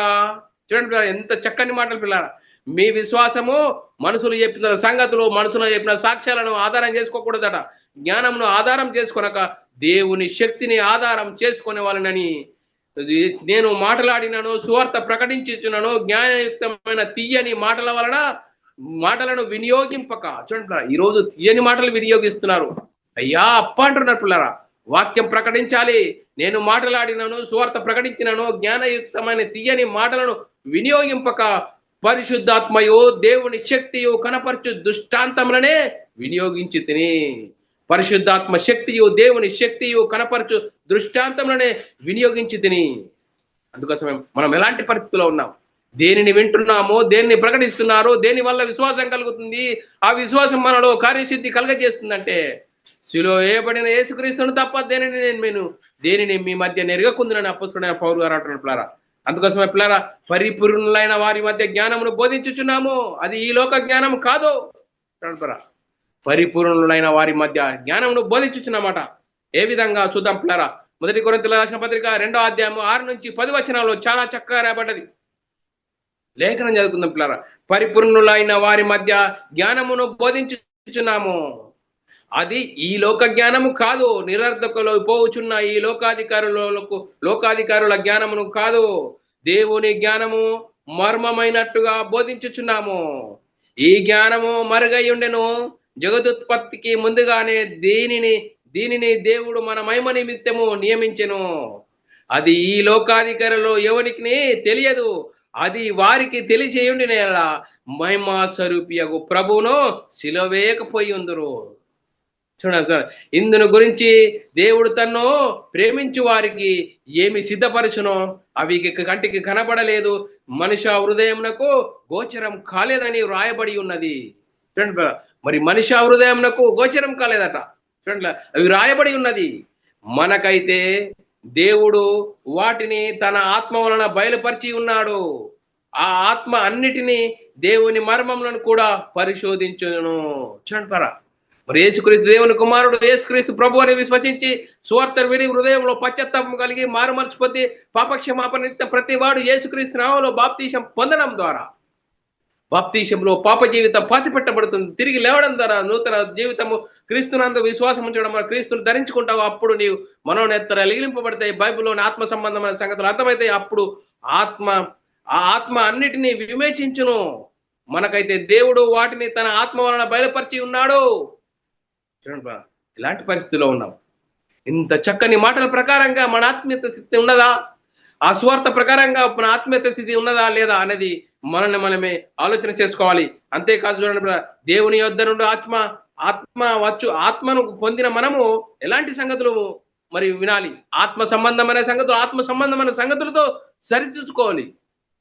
చూడండి పిల్లారా, ఎంత చక్కని మాటలు పిల్లారా. మీ విశ్వాసము మనుషులు చెప్పిన సంగతులు, మనుషులు చెప్పిన సాక్ష్యాలను ఆధారం చేసుకోకూడదట. జ్ఞానమును ఆధారం చేసుకొనక దేవుని శక్తిని ఆధారం చేసుకునే వాళ్ళనని నేను మాటలాడినను, సువార్త ప్రకటించుచున్నాను, జ్ఞానయుక్తమైన తీయని మాటలను వినియోగింపక. చూడండి, ఈరోజు తీయని మాటలు వినియోగిస్తున్నారు. అయ్యా అప్ప అంటున్నారు పిల్లరా. వాక్యం ప్రకటించాలి. నేను మాటలాడినను, సువార్త ప్రకటించినను, జ్ఞానయుక్తమైన తీయని మాటలను వినియోగింపక పరిశుద్ధాత్మయో దేవుని శక్తియు కనపరచు దృష్టాంతములనే వినియోగించి తిని. పరిశుద్ధాత్మ శక్తియు దేవుని శక్తియు కనపరచు దృష్టాంతములనే వినియోగించి తిని. అందుకోసమే మనం ఎలాంటి పరిస్థితుల్లో ఉన్నాం, దేనిని వింటున్నామో, దేనిని ప్రకటిస్తున్నారో, దేని వల్ల విశ్వాసం కలుగుతుంది, ఆ విశ్వాసం మనలో కార్యసిద్ధి కలగజేస్తుందంటే సిలువ వేయబడిన యేసుక్రీస్తును తప్ప దేనిని మీ మధ్య నెరగకుందునని అప్పొస్తలుడైన పౌలు గారు అంటున్నారు పిల్లారా. అందుకోసమే పిల్లారా, పరిపూర్ణులైన వారి మధ్య జ్ఞానమును బోధించుచున్నాము. అది ఈ లోక జ్ఞానం కాదు. పరిపూర్ణులైన వారి మధ్య జ్ఞానమును బోధించుచున్నమాట. ఏ విధంగా చూద్దాం పిల్లారా. 1 కొరింథీయుల రాసిన పత్రిక 2వ అధ్యాయము 6-10 వచనాల్లో చాలా చక్కగా రాయబడ్డది. లేఖనం చదువుకుందాం పిల్లారా. పరిపూర్ణులైన వారి మధ్య జ్ఞానమును బోధించుచున్నాము. అది ఈ లోక జ్ఞానము కాదు. నిరర్ధకులు పోవుచున్న ఈ లోకాధికారుల జ్ఞానమును కాదు. దేవుని జ్ఞానము మర్మమైనట్టుగా బోధించుచున్నాము. ఈ జ్ఞానము మరుగై ఉండెను. జగదుత్పత్తికి ముందుగానే దీనిని దేవుడు మన మహిమ నిమిత్తము నియమించెను. అది ఈ లోకాధికారులు ఎవరికి తెలియదు. అది వారికి తెలిసేయుండినేలా మహిమా స్వరూపియగు ప్రభువును సిలువేయకపోయి ఉందురు. చూడండి, ఇందును గురించి దేవుడు తన్ను ప్రేమించు వారికి ఏమి సిద్ధపరచునో అవి కంటికి కనబడలేదు, మనుష్య హృదయమునకు గోచరం కాలేదని వ్రాయబడి ఉన్నది. చూడండి, మరి మనుష్య హృదయమునకు గోచరం కాలేదట. చూడండి, అవి రాయబడి ఉన్నది. మనకైతే దేవుడు వాటిని తన ఆత్మ వలన బయలుపరిచి ఉన్నాడు. ఆ ఆత్మ అన్నిటినీ దేవుని మర్మములను కూడా పరిశోధించును. చూడండి పరా, మరి యేసుక్రీస్తు దేవుని కుమారుడు యేసుక్రీస్తు ప్రభు అని విశ్వసించి సువార్తను విని హృదయంలో పశ్చాత్తాపం కలిగి మారుమనసు పొంది పాపక్షమాపణ నిత్య ప్రతి వాడు యేసుక్రీస్తు నామములో బాప్తీసం పొందడం ద్వారా బాప్తీసంలో పాప జీవితం పాతి పెట్టబడుతుంది. తిరిగి లేవడం ద్వారా నూతన జీవితము క్రీస్తునందు విశ్వాసం ఉంచడం, క్రీస్తును ధరించుకుంటావు. అప్పుడు నీవు మనోనేత్తర ఎగిలింపబడతాయి. బైబిల్లోని ఆత్మ సంబంధమైన సంగతులు అర్థమైతాయి. అప్పుడు ఆ ఆత్మ అన్నిటినీ వివేచించును. మనకైతే దేవుడు వాటిని తన ఆత్మ వలన బయలుపరిచి ఉన్నాడు. చూడండి, ఇలాంటి పరిస్థితిలో ఉన్నాం. ఇంత చక్కని మాటల ప్రకారంగా మన ఆత్మీయత స్థితి ఉన్నదా? ఆ స్వార్థ ప్రకారంగా మన ఆత్మీయత స్థితి ఉన్నదా లేదా అనేది మనల్ని మనమే ఆలోచన చేసుకోవాలి. అంతేకాదు చూడండి, దేవుని యొద్ద నుండి ఆత్మను పొందిన మనము ఎలాంటి సంగతులు మరి వినాలి? ఆత్మ సంబంధమైన సంగతులతో సరిచూసుకోవాలి.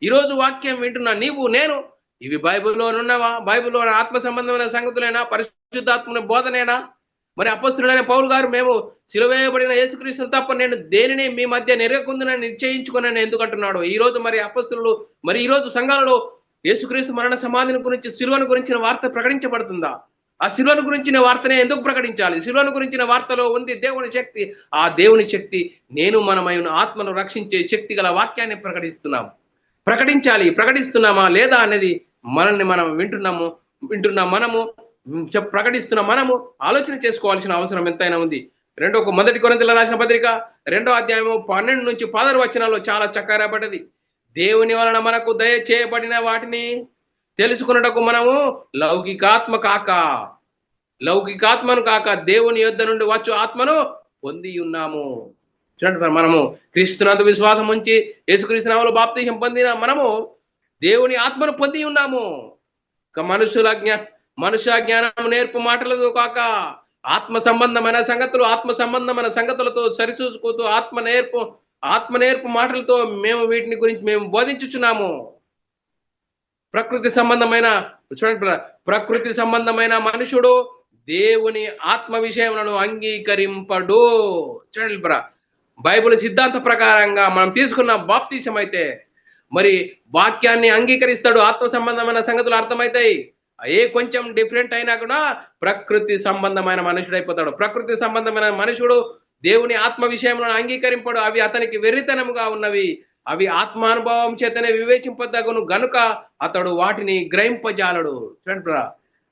ఈరోజు వాక్యం వింటున్నా నీవు నేను ఇవి బైబిల్లో ఉన్నవా? బైబిల్లో ఆత్మ సంబంధమైన సంగతులైనా, పరిశుద్ధాత్మ బోధనేనా? మరి అపొస్తలుడైన పౌలు గారు మేము సిలువేయబడిన యేసుక్రీస్తును తప్ప నేను దేనిని మీ మధ్య నెరగకుందునని నిశ్చయించుకున్నాను ఎందుకంటున్నాడు. ఈ రోజు మరి అపొస్తలులు మరి ఈ రోజు సంఘాలలో యేసుక్రీస్తు మరణ సమాధిని గురించి, సిలువను గురించిన వార్త ప్రకటించబడుతుందా? ఆ సిలువను గురించిన వార్తనే ఎందుకు ప్రకటించాలి? సిలువను గురించిన వార్తలో ఉంది దేవుని శక్తి. ఆ దేవుని శక్తి నేను మనమైన ఆత్మను రక్షించే శక్తి గల వాక్యాన్ని ప్రకటిస్తున్నామా లేదా అనేది మనల్ని మనం ప్రకటిస్తున్న మనము ఆలోచన చేసుకోవాల్సిన అవసరం ఎంతైనా ఉంది. మొదటి కొరింథీయులకు రాసిన పత్రిక 2వ అధ్యాయము 12 నుంచి 16 వచనాల్లో చాలా చక్కగా రాబడ్డది. దేవుని వలన మనకు దయచేయబడిన వాటిని తెలుసుకున్నటకు మనము లౌకికాత్మను కాక దేవుని యొద్ద నుండి వచ్చు ఆత్మను పొంది ఉన్నాము. చూడండి, మనము క్రీస్తునందు విశ్వాసం ఉంచి యేసుక్రీస్తు నామములో బాప్తీసం పొందిన మనము దేవుని ఆత్మను పొంది ఉన్నాము. మనుష్య జ్ఞానం నేర్పు మాటలతో కాక ఆత్మ సంబంధమైన సంగతులతో సరిచూసుకుంటూ ఆత్మ నేర్పు మాటలతో మేము వీటిని గురించి మేము బోధించుచున్నాము. ప్రకృతి సంబంధమైన మనుషుడు దేవుని ఆత్మ విషయములను అంగీకరింపడు. చూడండి, బైబిల్ సిద్ధాంత ప్రకారంగా మనం తీసుకున్న బాప్తీసం అయితే మరి వాక్యాన్ని అంగీకరిస్తాడు. ఆత్మ సంబంధమైన సంగతులు అర్థమవుతాయి. ఏ కొంచెం డిఫరెంట్ అయినా కూడా ప్రకృతి సంబంధమైన మనుషుడు అయిపోతాడు. ప్రకృతి సంబంధమైన మనుషుడు దేవుని ఆత్మ విషయంలో అంగీకరింపడు. అవి అతనికి వెర్రితనముగా ఉన్నవి. అవి ఆత్మానుభవం చేతనే వివేచింపదగును గనుక అతడు వాటిని గ్రహింపజాలడు. చూడండి,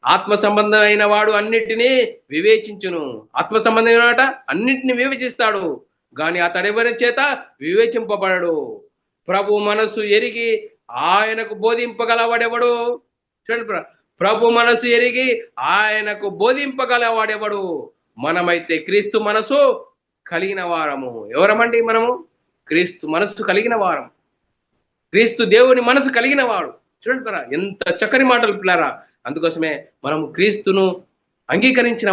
ఆత్మ సంబంధమైన వాడు అన్నిటినీ వివేచించును. ఆత్మ సంబంధమైన అన్నిటిని వివేచిస్తాడు, గాని అతడెవరి చేత వివేచింపబడడు. ప్రభు మనసు ఎరిగి ఆయనకు బోధింపగలవాడెవడు? చూడండి, ప్రభు మనసు ఎరిగి ఆయనకు బోధింపగలవాడెవడు? మనమైతే క్రీస్తు మనసు కలిగిన వారము. ఎవరమండి మనము? క్రీస్తు మనసు కలిగిన వారం. క్రీస్తు దేవుని మనసు కలిగిన వాడు. చూడండి, ఎంత చక్కని మాటలు పిల్లారా. అందుకోసమే మనము క్రీస్తును అంగీకరించిన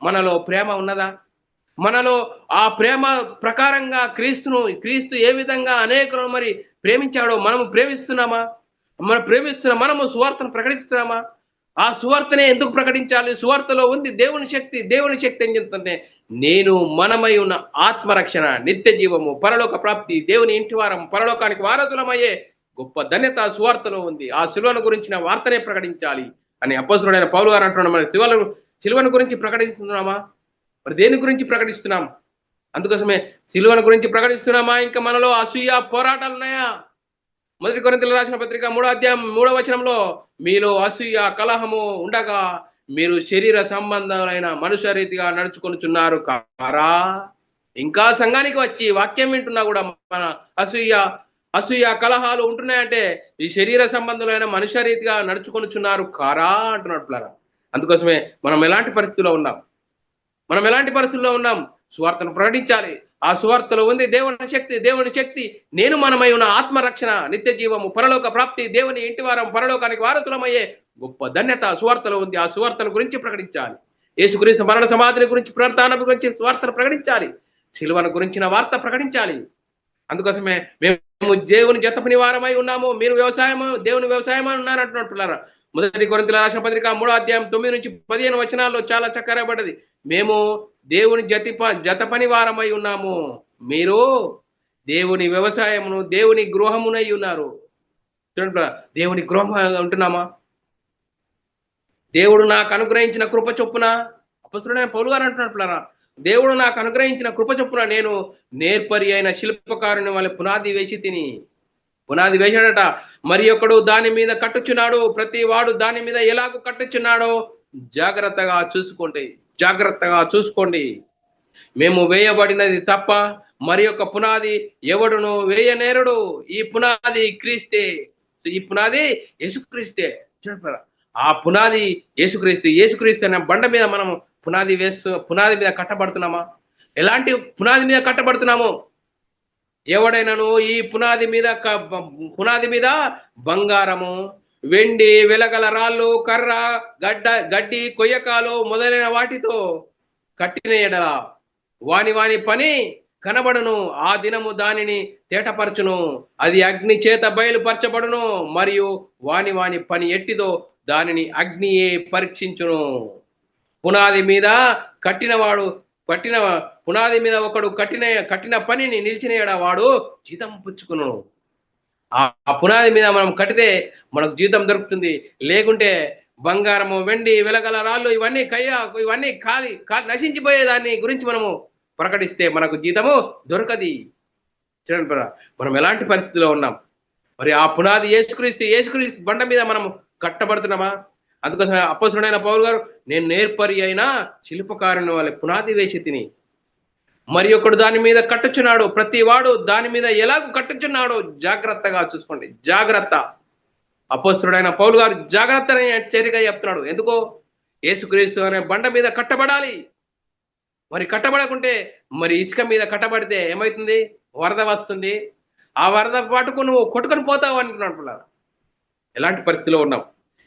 మనలో ప్రేమ ఉన్నదా? మనలో ఆ ప్రేమ ప్రకారంగా క్రీస్తు ఏ విధంగా అనేకులను మరి ప్రేమించాడో మనము ప్రేమిస్తున్నామా? మనము సువార్తను ప్రకటిస్తున్నామా? ఆ సువార్తనే ఎందుకు ప్రకటించాలి? సువార్తలో ఉంది దేవుని శక్తి ఏం చెప్తుంటే నేను మనమై ఉన్న ఆత్మరక్షణ, నిత్య జీవము, పరలోక ప్రాప్తి, దేవుని ఇంటి వారం, పరలోకానికి వారసులమయ్యే గొప్ప ధన్యత సువార్తలో ఉంది. ఆ సిలువను గురించిన వార్తనే ప్రకటించాలి అని అపోస్తలుడైన పౌలు గారు అంటున్నాడు. మరి సిలువను గురించి ప్రకటిస్తున్నామా? మరి దేని గురించి ప్రకటిస్తున్నాం? అందుకోసమే సిలువను గురించి ప్రకటిస్తున్నామా? ఇంకా మనలో అసూయ పోరాటాలు ఉన్నాయా? మొదటి కొరింథీయులకు రాసిన పత్రిక 3వ అధ్యాయం 3వ వచనంలో మీలో అసూయ కలహము ఉండగా మీరు శరీర సంబంధమైన మనుష్య రీతిగా నడుచుకొనుచున్నారు కారా? ఇంకా సంఘానికి వచ్చి వాక్యం వింటున్నా కూడా మన అసూయ కలహాలు ఉంటున్నాయంటే ఈ శరీర సంబంధమైన మనుష్య రీతిగా నడుచుకొనుచున్నారు కారా అంటున్నాడు పిల్లరా. అందుకోసమే మనం ఎలాంటి పరిస్థితిలో ఉన్నాం? మనం ఎలాంటి పరిస్థితుల్లో ఉన్నాం? సువార్తను ప్రకటించాలి. ఆ సువార్తలో ఉంది దేవుని శక్తి, దేవుని శక్తి. నేను మనమై ఉన్న ఆత్మరక్షణ, నిత్య జీవము, పరలోక ప్రాప్తి, దేవుని ఇంటి వారం, పరలోకానికి వారసులమయ్యే గొప్ప ధన్యత సువార్తలో ఉంది. ఆ సువార్తల గురించి ప్రకటించాలి. యేసుక్రీస్తు మరణ సమాధిని గురించి, పునరుత్థానం గురించి సువార్తను ప్రకటించాలి. సిలువను గురించిన వార్త ప్రకటించాలి. అందుకోసమే మేము దేవుని జత పని వారమై ఉన్నాము. మీరు వ్యవసాయము, దేవుని వ్యవసాయం అని ఉన్నారు అంటున్నారా. మొదటి కొరింథీయుల రాసిన పత్రిక 3వ అధ్యాయం 9 నుంచి 15 వచనాల్లో చాలా చక్కగా పడ్డది. మేము దేవుని జత పని వారమై ఉన్నాము. మీరు దేవుని వ్యవసాయమును, దేవుని గృహమునై ఉన్నారు. చూడండి, దేవుని గృహం ఉంటున్నామా? దేవుడు నాకు అనుగ్రహించిన కృప చొప్పున, అపొస్తలుడైన పౌలు గారు అంటున్నాడు, దేవుడు నాకు అనుగ్రహించిన కృప చొప్పున నేను నేర్పరి అయిన శిల్పకారుని వల్ల పునాది వేసి తిని, పునాది వేసాడట. మరి ఒకడు దాని మీద కట్టుచున్నాడు. ప్రతి వాడు దాని మీద ఎలాగో కట్టుచున్నాడో జాగ్రత్తగా చూసుకోండి. మేము వేయబడినది తప్ప మరి యొక్క పునాది ఎవడును వేయనేరుడు. ఈ పునాది క్రీస్తే, ఈ పునాది యేసుక్రీస్తే. ఆ పునాది యేసుక్రీస్తు అనే బండ మీద మనం పునాది మీద కట్టబడుతున్నామా? ఎలాంటి పునాది మీద కట్టబడుతున్నాము? ఎవడైనాను ఈ పునాది మీద బంగారము, వెండి, వెలగల రాళ్ళు, కర్ర, గడ్డి, కొయ్యకాలు మొదలైన వాటితో కట్టిన ఎడల వాని పని కనబడును. ఆ దినము దానిని తేటపరచును. అది అగ్ని చేత బయలుపరచబడును. మరియు వాని పని ఎట్టిదో దానిని అగ్నియే పరీక్షించును. పునాది మీద పునాది మీద ఒకడు కట్టిన పనిని నిలిచిన వాడు జీతం పుచ్చుకును. ఆ పునాది మీద మనం కట్టితే మనకు జీతం దొరుకుతుంది. లేకుంటే బంగారము, వెండి, వెలగల రాళ్ళు ఇవన్నీ కాలి నశించిపోయే దాన్ని గురించి మనము ప్రకటిస్తే మనకు జీతము దొరకది. చూడండి, మనం ఎలాంటి పరిస్థితిలో ఉన్నాం? మరి ఆ పునాది యేసుక్రీస్తు బండ మీద మనం కట్టబడుతున్నామా? అందుకోసం అపొస్తలుడైన పౌలు గారు, నేను నేర్పరి అయిన శిల్పకారుని వల్ల పునాది వేసి తిని, మరి ఒకడు దాని మీద కట్టుచున్నాడు. ప్రతి వాడు దాని మీద ఎలాగో కట్టుచున్నాడో జాగ్రత్తగా చూసుకోండి. జాగ్రత్త. అపొస్తలుడైన పౌలు గారు జాగ్రత్త అని హెచ్చరికగా చెప్తున్నాడు. ఎందుకో? యేసుక్రీస్తు అనే బండ మీద కట్టబడాలి. మరి కట్టబడకుంటే, మరి ఇసుక మీద కట్టబడితే ఏమవుతుంది? వరద వస్తుంది. ఆ వరద పాటుకు నువ్వు కొట్టుకొని పోతావు అంటున్నాడు. ఎలాంటి పరిస్థితిలో ఉన్నాం?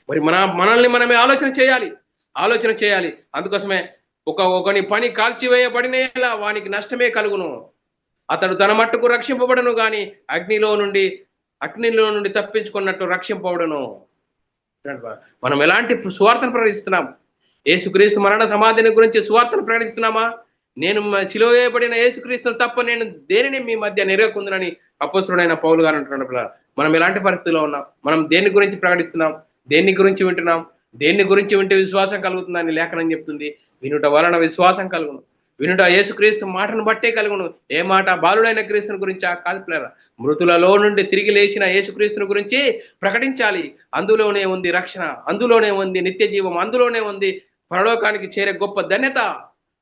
మరి మనల్ని మనమే ఆలోచన చేయాలి. అందుకోసమే ఒకని పని కాల్చివేయబడినేలా వానికి నష్టమే కలుగును. అతడు తన మట్టుకు రక్షింపబడను గాని అగ్నిలో నుండి తప్పించుకున్నట్టు రక్షింపబడను. మనం ఎలాంటి సువార్తను ప్రకటిస్తున్నాం? యేసుక్రీస్తు మరణ సమాధిని గురించి సువార్తను ప్రకటిస్తున్నామా? నేను సిలువ వేయబడిన యేసుక్రీస్తును తప్ప నేను దేనిని మీ మధ్య నెరవేర్కొందునని అపొస్తలుడైన పౌలు గారు అంటున్నాడు. మనం ఎలాంటి పరిస్థితిలో ఉన్నాం? మనం దేని గురించి ప్రకటిస్తున్నాం? దేన్ని గురించి వింటున్నాం? దేన్ని గురించి వింటే విశ్వాసం కలుగుతుందని లేఖనం చెప్తుంది. వినుట వలన విశ్వాసం కలుగును. వినుట యేసుక్రీస్తు మాటను బట్టే కలుగును. ఏ మాట? బాలుడైన క్రీస్తుని గురించా? కాదు ప్లేరా, మృతులలో నుండి తిరిగి లేచిన యేసుక్రీస్తుని గురించి ప్రకటించాలి. అందులోనే ఉంది రక్షణ, అందులోనే ఉంది నిత్య జీవం, అందులోనే ఉంది పరలోకానికి చేరే గొప్ప ధన్యత.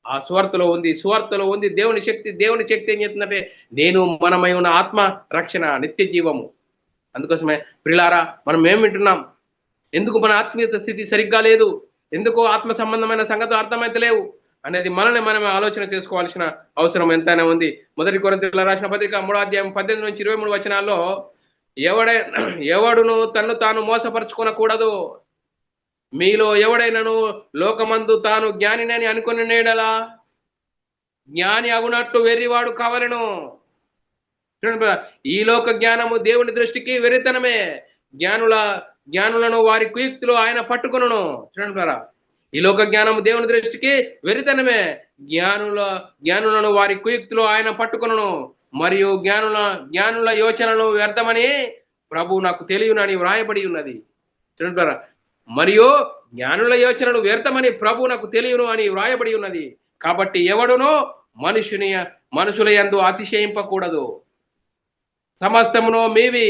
ఆ సువార్తలో ఉంది దేవుని శక్తి ఏం చేస్తుందంటే, నేను మనమై ఉన్న ఆత్మ రక్షణ, నిత్య జీవము. అందుకోసమే ప్రియులారా, మనం ఏం వింటున్నాం? ఎందుకు మన ఆత్మీయత స్థితి సరిగ్గా లేదు? ఎందుకు ఆత్మ సంబంధమైన సంగతులు అర్థమైతే లేవు అనేది మనమే ఆలోచన చేసుకోవాల్సిన అవసరం ఎంతైనా ఉంది. మొదటి కొరింథీయుల రాసిన పత్రిక 3వ అధ్యాయం 18 నుంచి 23 వచనాల్లో, ఎవడును తన్ను తాను మోసపరచుకొనకూడదు. మీలో ఎవడైనాను లోకమందు తాను జ్ఞానినని అనుకుని నేడలా జ్ఞాని అగునట్టు వెర్రివాడు కావలెను. ఈ లోక జ్ఞానము దేవుని దృష్టికి వెర్రితనమే. జ్ఞానులను వారి కుయుక్తులు ఆయన పట్టుకొనును. చూడండి, ఈ లోక జ్ఞానము దేవుని దృష్టికి వెర్రితనమే. జ్ఞానులను వారి కుయుక్తులు ఆయన పట్టుకొనును. మరియు జ్ఞానుల యోచనలు వ్యర్థమని ప్రభు నాకు తెలియనని వ్రాయబడి ఉన్నది. చూడండి, మరియు జ్ఞానుల యోచనలు వ్యర్థమని ప్రభు నాకు తెలియను అని వ్రాయబడి ఉన్నది. కాబట్టి ఎవడునో మనుషుల యందు అతిశయింపకూడదు. సమస్తమును మీవి,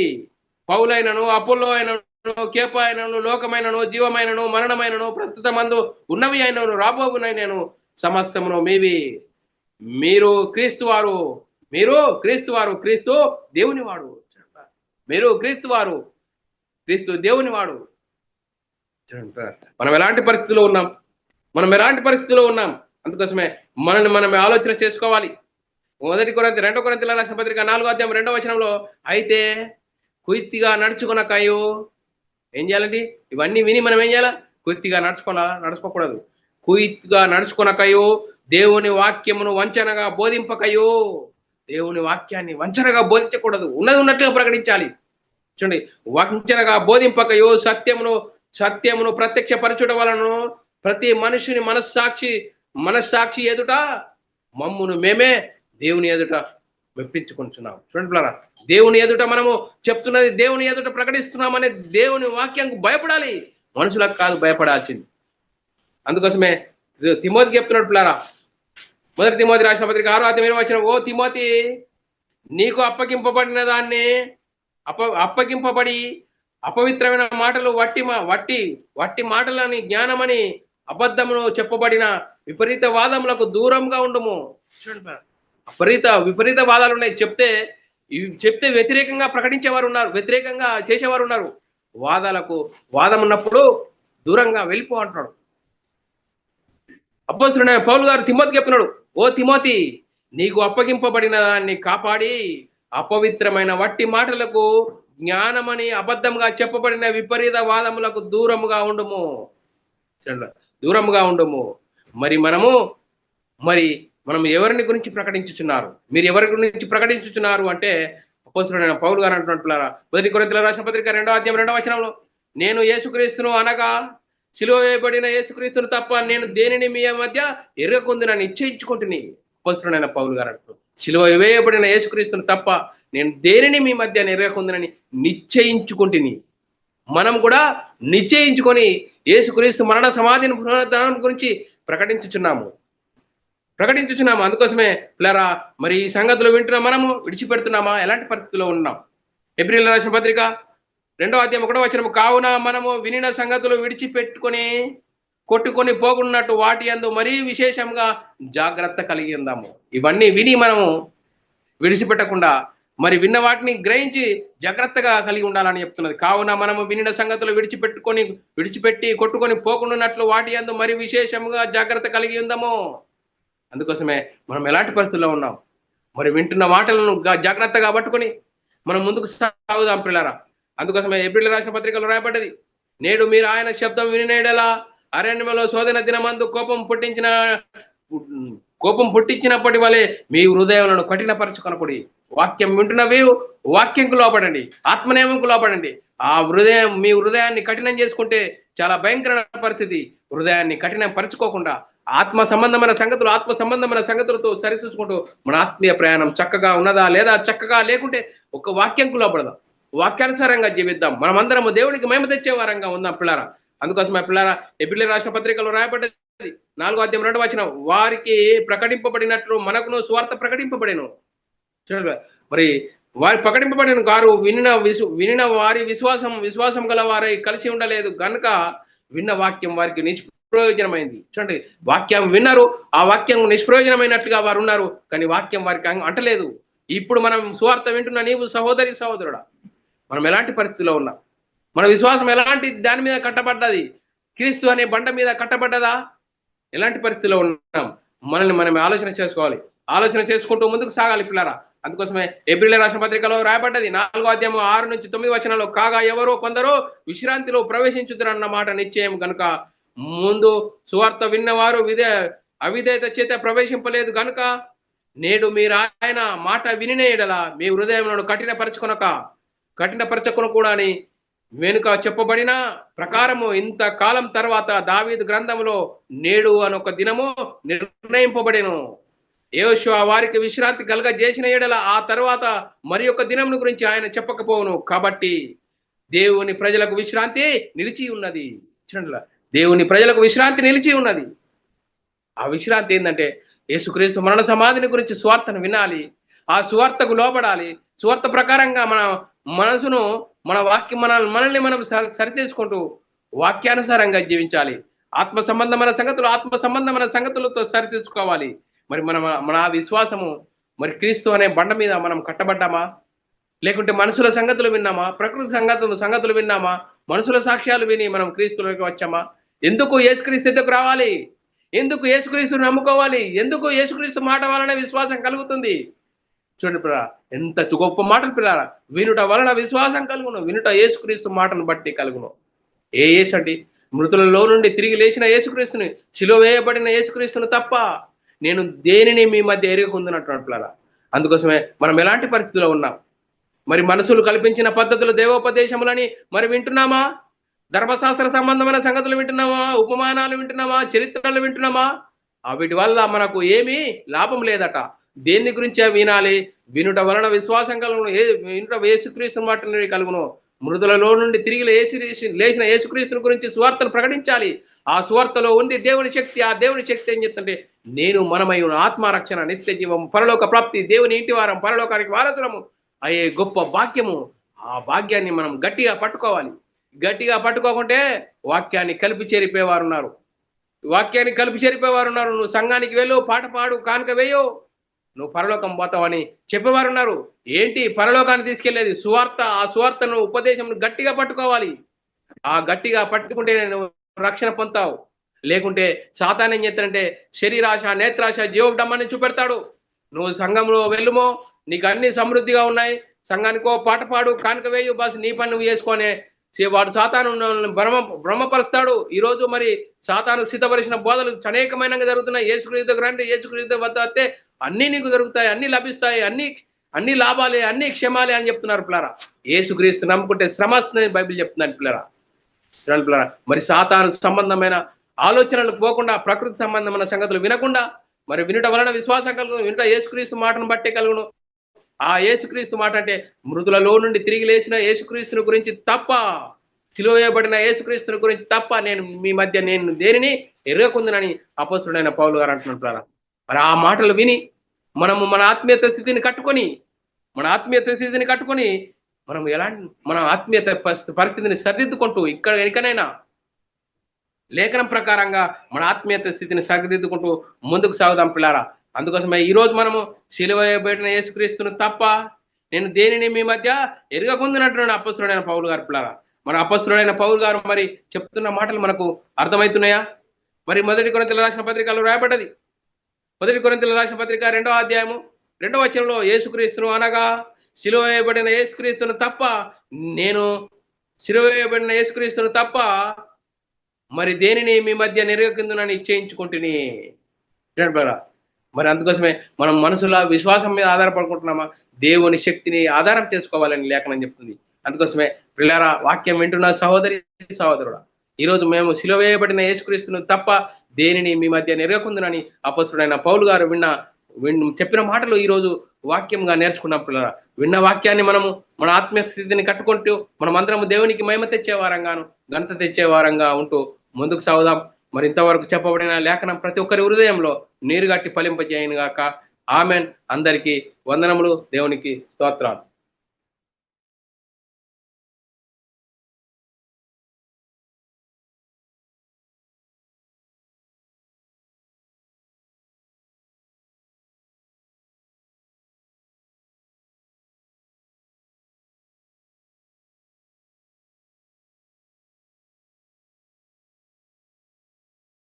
పౌలైనను, అపోల్లో అయినను, కేప అయినను, లోకమైనను, జీవమైనను, మరణమైనను, ప్రస్తుత మందు ఉన్నవి అయినను, రాబోవునైనను సమస్తమును మీవి. మీరు క్రీస్తువారు, క్రీస్తు దేవునివాడు. మీరు క్రీస్తువారు, క్రీస్తు దేవునివాడు. మనం ఎలాంటి పరిస్థితిలో ఉన్నాం? అందుకోసమే మనల్ని మనం ఆలోచన చేసుకోవాలి. 2 కొరింథీయుల రాసిన పత్రిక 4వ అధ్యాయం 2వ వచనంలో, అయితే కుయుక్తిగా నడుచుకొనకయు, ఏం చేయాలండి? ఇవన్నీ విని మనం ఏం చేయాలా? కుయుక్తిగా నడుచుకోకూడదు. కుయుక్తిగా నడుచుకొనకయు, దేవుని వాక్యమును వంచనగా బోధింపకయు. దేవుని వాక్యాన్ని వంచనగా బోధించకూడదు, ఉన్నది ఉన్నట్టుగా ప్రకటించాలి. చూడండి, వంచనగా బోధింపకయు, సత్యమును ప్రత్యక్షపరచుట వలన ప్రతి మనుషుని మనస్సాక్షి ఎదుట మమ్మును మేమే దేవుని ఎదుట మెప్పించుకుంటున్నాం. చూడండి పిల్లరా, దేవుని ఎదుట మనము చెప్తున్నది, దేవుని ఎదుట ప్రకటిస్తున్నామనే దేవుని వాక్యానికి భయపడాలి, మనుషులకు కాదు భయపడాల్సింది. అందుకోసమే తిమోతికి చెప్తున్నాడు పిల్లరా, 1 తిమోతి రాసిన పత్రిక 6వ అధ్యాయం 20వ వచనం, ఓ తిమోతి, నీకు అప్పగింపబడిన దాన్ని అప్పగింపబడి అపవిత్రమైన మాటలు వట్టి మాటలని జ్ఞానమని అబద్ధమును చెప్పబడిన విపరీత వాదములకు దూరంగా ఉండము. చూడండి, విపరీత వాదాలు ఉన్నాయి. చెప్తే వ్యతిరేకంగా ప్రకటించేవారు ఉన్నారు, వ్యతిరేకంగా చేసేవారు ఉన్నారు. వాదం ఉన్నప్పుడు దూరంగా వెళ్ళిపో అంటున్నాడు. అపోస్తలుడైన పౌలు గారు తిమోతికి చెప్తున్నాడు, ఓ తిమోతి, నీకు అప్పగింపబడిన దాన్ని కాపాడి అపవిత్రమైన వట్టి మాటలకు జ్ఞానమని అబద్ధంగా చెప్పబడిన విపరీత వాదములకు దూరముగా ఉండము. మనం ఎవరిని గురించి ప్రకటించుచున్నారు? మీరు ఎవరి గురించి ప్రకటించుచున్నారు అంటే, అపోస్తలుడైన పౌలు గారు అంటున్నట్లుగా 1 కొరింథీయుల రాసిన పత్రిక 2వ అధ్యాయం 2వ వచనంలో, నేను యేసుక్రీస్తును అనగా సిలువ వేయబడిన యేసుక్రీస్తును తప్ప నేను దేనిని మీ మధ్య ఎరగకుందునని నిశ్చయించుకుంటుని. అపోస్తలుడైన పౌలు గారు అంటున్నారు, సిలువ వేయబడిన యేసుక్రీస్తును తప్ప నేను దేనిని మీ మధ్య ఎరగకుందునని నిశ్చయించుకుంటుని. మనం కూడా నిశ్చయించుకొని యేసుక్రీస్తు మరణ సమాధిని పునరుద్ధానం గురించి ప్రకటించుచున్నాము. అందుకోసమే పిల్లరా, మరి ఈ సంగతులు వింటున్నా మనము విడిచిపెడుతున్నామా? ఎలాంటి పరిస్థితుల్లో ఉన్నాం? హెబ్రీయులకు రాసిన పత్రిక 2వ అధ్యాయం 1వ వచనం, కావున మనము వినిన సంగతులు విడిచిపెట్టుకొని కొట్టుకొని పోకున్నట్టు వాటి యందు మరీ విశేషంగా జాగ్రత్త కలిగి ఉందాము. ఇవన్నీ విని మనము విడిచిపెట్టకుండా మరి విన్న వాటిని గ్రహించి జాగ్రత్తగా కలిగి ఉండాలని చెప్తున్నది. కావున మనము వినిన సంగతులు విడిచిపెట్టి కొట్టుకొని పోకున్నట్లు వాటి యందు మరి విశేషంగా జాగ్రత్త కలిగి ఉందాము. అందుకోసమే మనం ఎలాంటి పరిస్థితుల్లో ఉన్నాం? మరి వింటున్న మాటలను జాగ్రత్తగా పట్టుకొని మనం ముందుకు సాగుదాం పిల్లరా. అందుకోసమే ఏప్రిల్ రాసిన పత్రికలో రాయబడ్డది, నేడు మీరు ఆయన శబ్దం వినినేడలా అరణ్యంలో శోధన దినమందు కోపం పుట్టించినప్పటి వలె మీ హృదయాలను కఠినపరచుకొనకుడి. వాక్యం వింటున్న వీరు వాక్యంకు లోపడండి, ఆత్మనియమంకు లోపడండి. మీ హృదయాన్ని కఠినం చేసుకుంటే చాలా భయంకరమైన పరిస్థితి. హృదయాన్ని కఠినం పరచుకోకుండా ఆత్మ సంబంధమైన సంగతులతో సరిచూసుకుంటూ మన ఆత్మీయ ప్రయాణం చక్కగా ఉన్నదా లేదా, చక్కగా లేకుంటే ఒక వాక్యంకు లోపడదాం, వాక్యానుసారంగా జీవిద్దాం. మనమందరము దేవునికి మహిమ తెచ్చే వారంగా ఉందాం పిల్లారా. అందుకోసమే పిల్లారా, ఎబ్రీయుల రాసిన పత్రికలో రాయబడ్డది 4వ అధ్యాయం 2వ వచనం, వారికి ప్రకటింపబడినట్లు మనకును సువార్త ప్రకటింపబడెను. చూడండి, మరి వారి ప్రకటింపబడిన గారు వినిన వారి విశ్వాసం గల వారై కలిసి ఉండలేదు గనుక విన్న వాక్యం వారికి నిష్ప్రయోజనమైంది. చూడండి, వాక్యం విన్నారు, ఆ వాక్యం నిష్ప్రయోజనమైనట్లుగా వారు ఉన్నారు, కానీ వాక్యం వారికి అంటలేదు. ఇప్పుడు మనం సువార్త వింటున్న నీవు సహోదరుడా, మనం ఎలాంటి పరిస్థితిలో ఉన్నాం? మన విశ్వాసం ఎలాంటి దాని మీద కట్టబడ్డది? క్రీస్తు అనే బండ మీద కట్టబడ్డదా? ఎలాంటి పరిస్థితిలో ఉన్నాం? మనల్ని మనం ఆలోచన చేసుకోవాలి. ఆలోచన చేసుకుంటూ ముందుకు సాగాలి పిల్లరా. అందుకోసమే ఏప్రిల్ రాసిన పత్రికలో రాయబడ్డది 4వ అధ్యాయం 6 నుంచి 9 వచనాల్లో, కాగా కొందరో విశ్రాంతిలో ప్రవేశించుదురన్న మాట నిశ్చయం గనుక ముందు సువార్త విన్నవారు అవిధేయత చేత ప్రవేశింపలేదు గనుక నేడు మీరు ఆయన మాట వినిన ఎడల మీ హృదయములను కఠినపరచకునకూడని వెనుక చెప్పబడిన ప్రకారము ఇంతకాలం తర్వాత దావీదు గ్రంథములో నేడు అనొక దినము నిర్ణయింపబడెను. యెహోషువ వారికి విశ్రాంతి కలుగజేసిన ఎడల ఆ తర్వాత మరి ఒక దినం గురించి ఆయన చెప్పకపోవును. కాబట్టి దేవుని ప్రజలకు విశ్రాంతి నిలిచి ఉన్నది. దేవుని ప్రజలకు విశ్రాంతి నిలిచి ఉన్నది. ఆ విశ్రాంతి ఏంటంటే యేసుక్రీస్తు మరణ సమాధిని గురించి సువార్తను వినాలి, ఆ సువార్తకు లోబడాలి. సువార్త ప్రకారంగా మన మనసును, మన వాక్యం మనల్ని మనం సరిచేసుకుంటూ వాక్యానుసారంగా జీవించాలి. ఆత్మ సంబంధమైన సంగతులతో సరిచూసుకోవాలి. మరి మన విశ్వాసము మరి క్రీస్తు అనే బండ మీద మనం కట్టబడ్డామా, లేకుంటే మనుషుల సంగతులు విన్నామా, ప్రకృతి సంగతులు విన్నామా, మనుషుల సాక్ష్యాలు విని మనం క్రీస్తులోకి వచ్చామా? ఎందుకు యేసుక్రీస్తు ఎందుకు రావాలి? ఎందుకు యేసుక్రీస్తుని నమ్ముకోవాలి? ఎందుకు యేసుక్రీస్తు మాట వలన విశ్వాసం కలుగుతుంది? చూడండి పిల్లరా, ఎంత గొప్ప మాటలు పిల్లరా. వినుట వలన విశ్వాసం కలుగును, వినుట యేసుక్రీస్తు మాటను బట్టి కలుగును. ఏ యేసు అండి? మృతులలో నుండి తిరిగి లేచిన యేసుక్రీస్తుని, సిలువ వేయబడిన యేసుక్రీస్తును తప్ప నేను దేనిని మీ మధ్య ఎరుగకుందునట్టు పిల్లరా. అందుకోసమే మనం ఎలాంటి పరిస్థితిలో ఉన్నాం? మరి మనసులు కల్పించిన పద్ధతులు, దేవోపదేశములని మరి వింటున్నామా? ధర్మశాస్త్ర సంబంధమైన సంగతులు వింటున్నామా? ఉపమానాలు వింటున్నామా? చరిత్రలు వింటున్నామా? వీటి వల్ల మనకు ఏమీ లాభం లేదట. దేన్ని గురించి వినాలి? వినుట వలన విశ్వాసం కలుగును, వినుట యేసుక్రీస్తు మాటని కలుగును. మృదులలో నుండి తిరిగి లేచిన యేసుక్రీస్తుని గురించి సువార్తను ప్రకటించాలి. ఆ సువార్తలో ఉంది దేవుని శక్తి. ఆ దేవుని శక్తి ఏం చెప్తుంటే, నేను మనమై ఆత్మరక్షణ, నిత్య జీవం, పరలోక ప్రాప్తి, దేవుని ఇంటి వారం, పరలోకానికి వారసులము అయ్యే గొప్ప భాగ్యము. ఆ భాగ్యాన్ని మనం గట్టిగా పట్టుకోవాలి. గట్టిగా పట్టుకోకుంటే వాక్యాన్ని కలిపి చేరిపోయేవారు ఉన్నారు. వాక్యాన్ని కలిపి చేరిపోయేవారు ఉన్నారు. నువ్వు సంఘానికి వెళ్ళు, పాట పాడు, కానుక వేయో, నువ్వు పరలోకం పోతావని చెప్పేవారు ఉన్నారు. ఏంటి పరలోకాన్ని తీసుకెళ్లేది? సువార్త. ఆ సువార్తను, ఉపదేశం గట్టిగా పట్టుకోవాలి. ఆ గట్టిగా పట్టుకుంటే నువ్వు రక్షణ పొందుతావు. లేకుంటే సాతాను ఏం చేస్తాడంటే శరీరాశ, నేత్రాశ, జీవడమ్మని చూపెడతాడు. నువ్వు సంఘంలో వెళ్ళుమో, నీకు అన్ని సమృద్ధిగా ఉన్నాయి, సంఘానికో పాట పాడు, కానుక వేయు, బస్ నీ పని నువ్వు చేసుకొని వాడు సాతాను భ్రమపరుస్తాడు. ఈరోజు మరి సాతాను సిద్ధపరిచిన బోధలు అనేకమైనగా జరుగుతున్నాయి. యేసుక్రీస్తు రండి, యేసుక్రీస్తు వద్ద వస్తే అన్ని నీకు దొరుకుతాయి, అన్ని లభిస్తాయి, అన్ని లాభాలే, అన్ని క్షమాలే అని చెప్తున్నారు పిల్లరా. యేసుక్రీస్తు నమ్ముకుంటే శ్రమ వస్తుందని బైబిల్ చెప్తున్నాను పిల్లరా. చూడండి పిల్లరా, మరి సాతాను సంబంధమైన ఆలోచనలకు పోకుండా, ప్రకృతి సంబంధమైన సంగతులు వినకుండా, మరి వినుట వలన విశ్వాసం కలుగును, వినుట యేసుక్రీస్తు మాటను బట్టే కలుగును. ఆ యేసుక్రీస్తు మాట అంటే మృతులలో నుండి తిరిగి లేచిన యేసుక్రీస్తుని గురించి తప్ప, సిలువ వేయబడిన యేసుక్రీస్తుని గురించి తప్ప నేను మీ మధ్య నేను దేనిని ఎరగకుందునని అపొస్తలుడైన పౌలు గారు అంటున్నారు. మరి ఆ మాటలు విని మనము మన ఆత్మీయత స్థితిని కట్టుకొని మనం ఎలాంటి మన ఆత్మీయత పరిస్థితిని సరిదిద్దుకుంటూ ఇకనైనా లేఖనం ప్రకారంగా మన ఆత్మీయత స్థితిని సరిదిద్దుకుంటూ ముందుకు సాగుదాం పిల్లారా. అందుకోసమే ఈ రోజు మనము సిలువ వేయబడిన యేసుక్రీస్తును తప్ప నేను దేనిని మీ మధ్య ఎరగకుందునట్టున్నాడు అపొస్తలుడైన పౌలు గారు పిల్లారా. మన అపొస్తలుడైన పౌలు గారు మరి చెప్తున్న మాటలు మనకు అర్థమవుతున్నాయా? మరి 1 కొరింథీయులకు రాసిన పత్రికలో రాయబడ్డది. 1 కొరింథీయులకు రాసిన పత్రిక 2వ అధ్యాయము 2వ వచనంలో యేసుక్రీస్తును అనగా సిలువ వేయబడిన యేసుక్రీస్తును తప్ప నేను సిలువ వేయబడిన యేసుక్రీస్తును తప్ప మరి దేనిని మీ మధ్య నెరవేర్చుకుందునని నిశ్చయించుకుంటుని. మరి అందుకోసమే మనం మనసుల విశ్వాసం మీద ఆధారపడుకుంటున్నామా? దేవుని శక్తిని ఆధారం చేసుకోవాలని లేఖనం చెప్తుంది. అందుకోసమే పిల్లారా, వాక్యం వింటున్న సహోదరి సహోదరుడా, ఈరోజు మేము సిలువ వేయబడిన యేసుక్రీస్తును తప్ప దేనిని మీ మధ్య నెరవేర్చుకుందునని అపొస్తలుడైన పౌలు గారు చెప్పిన మాటలు ఈరోజు వాక్యంగా నేర్చుకున్నాం పిల్లరా. విన్న వాక్యాన్ని మనము మన ఆత్మీయ స్థితిని కట్టుకుంటూ మనం అందరము దేవునికి మహిమ తెచ్చేవారంగాను, ఘనత తెచ్చేవారంగా ఉంటూ ముందుకు సాగుదాం. మరి ఇంతవరకు చెప్పబడిన లేఖనం ప్రతి ఒక్కరి హృదయంలో నీరుగట్టి ఫలింపజేయను గాక. ఆమెన్. అందరికీ వందనములు. దేవునికి స్తోత్రాలు.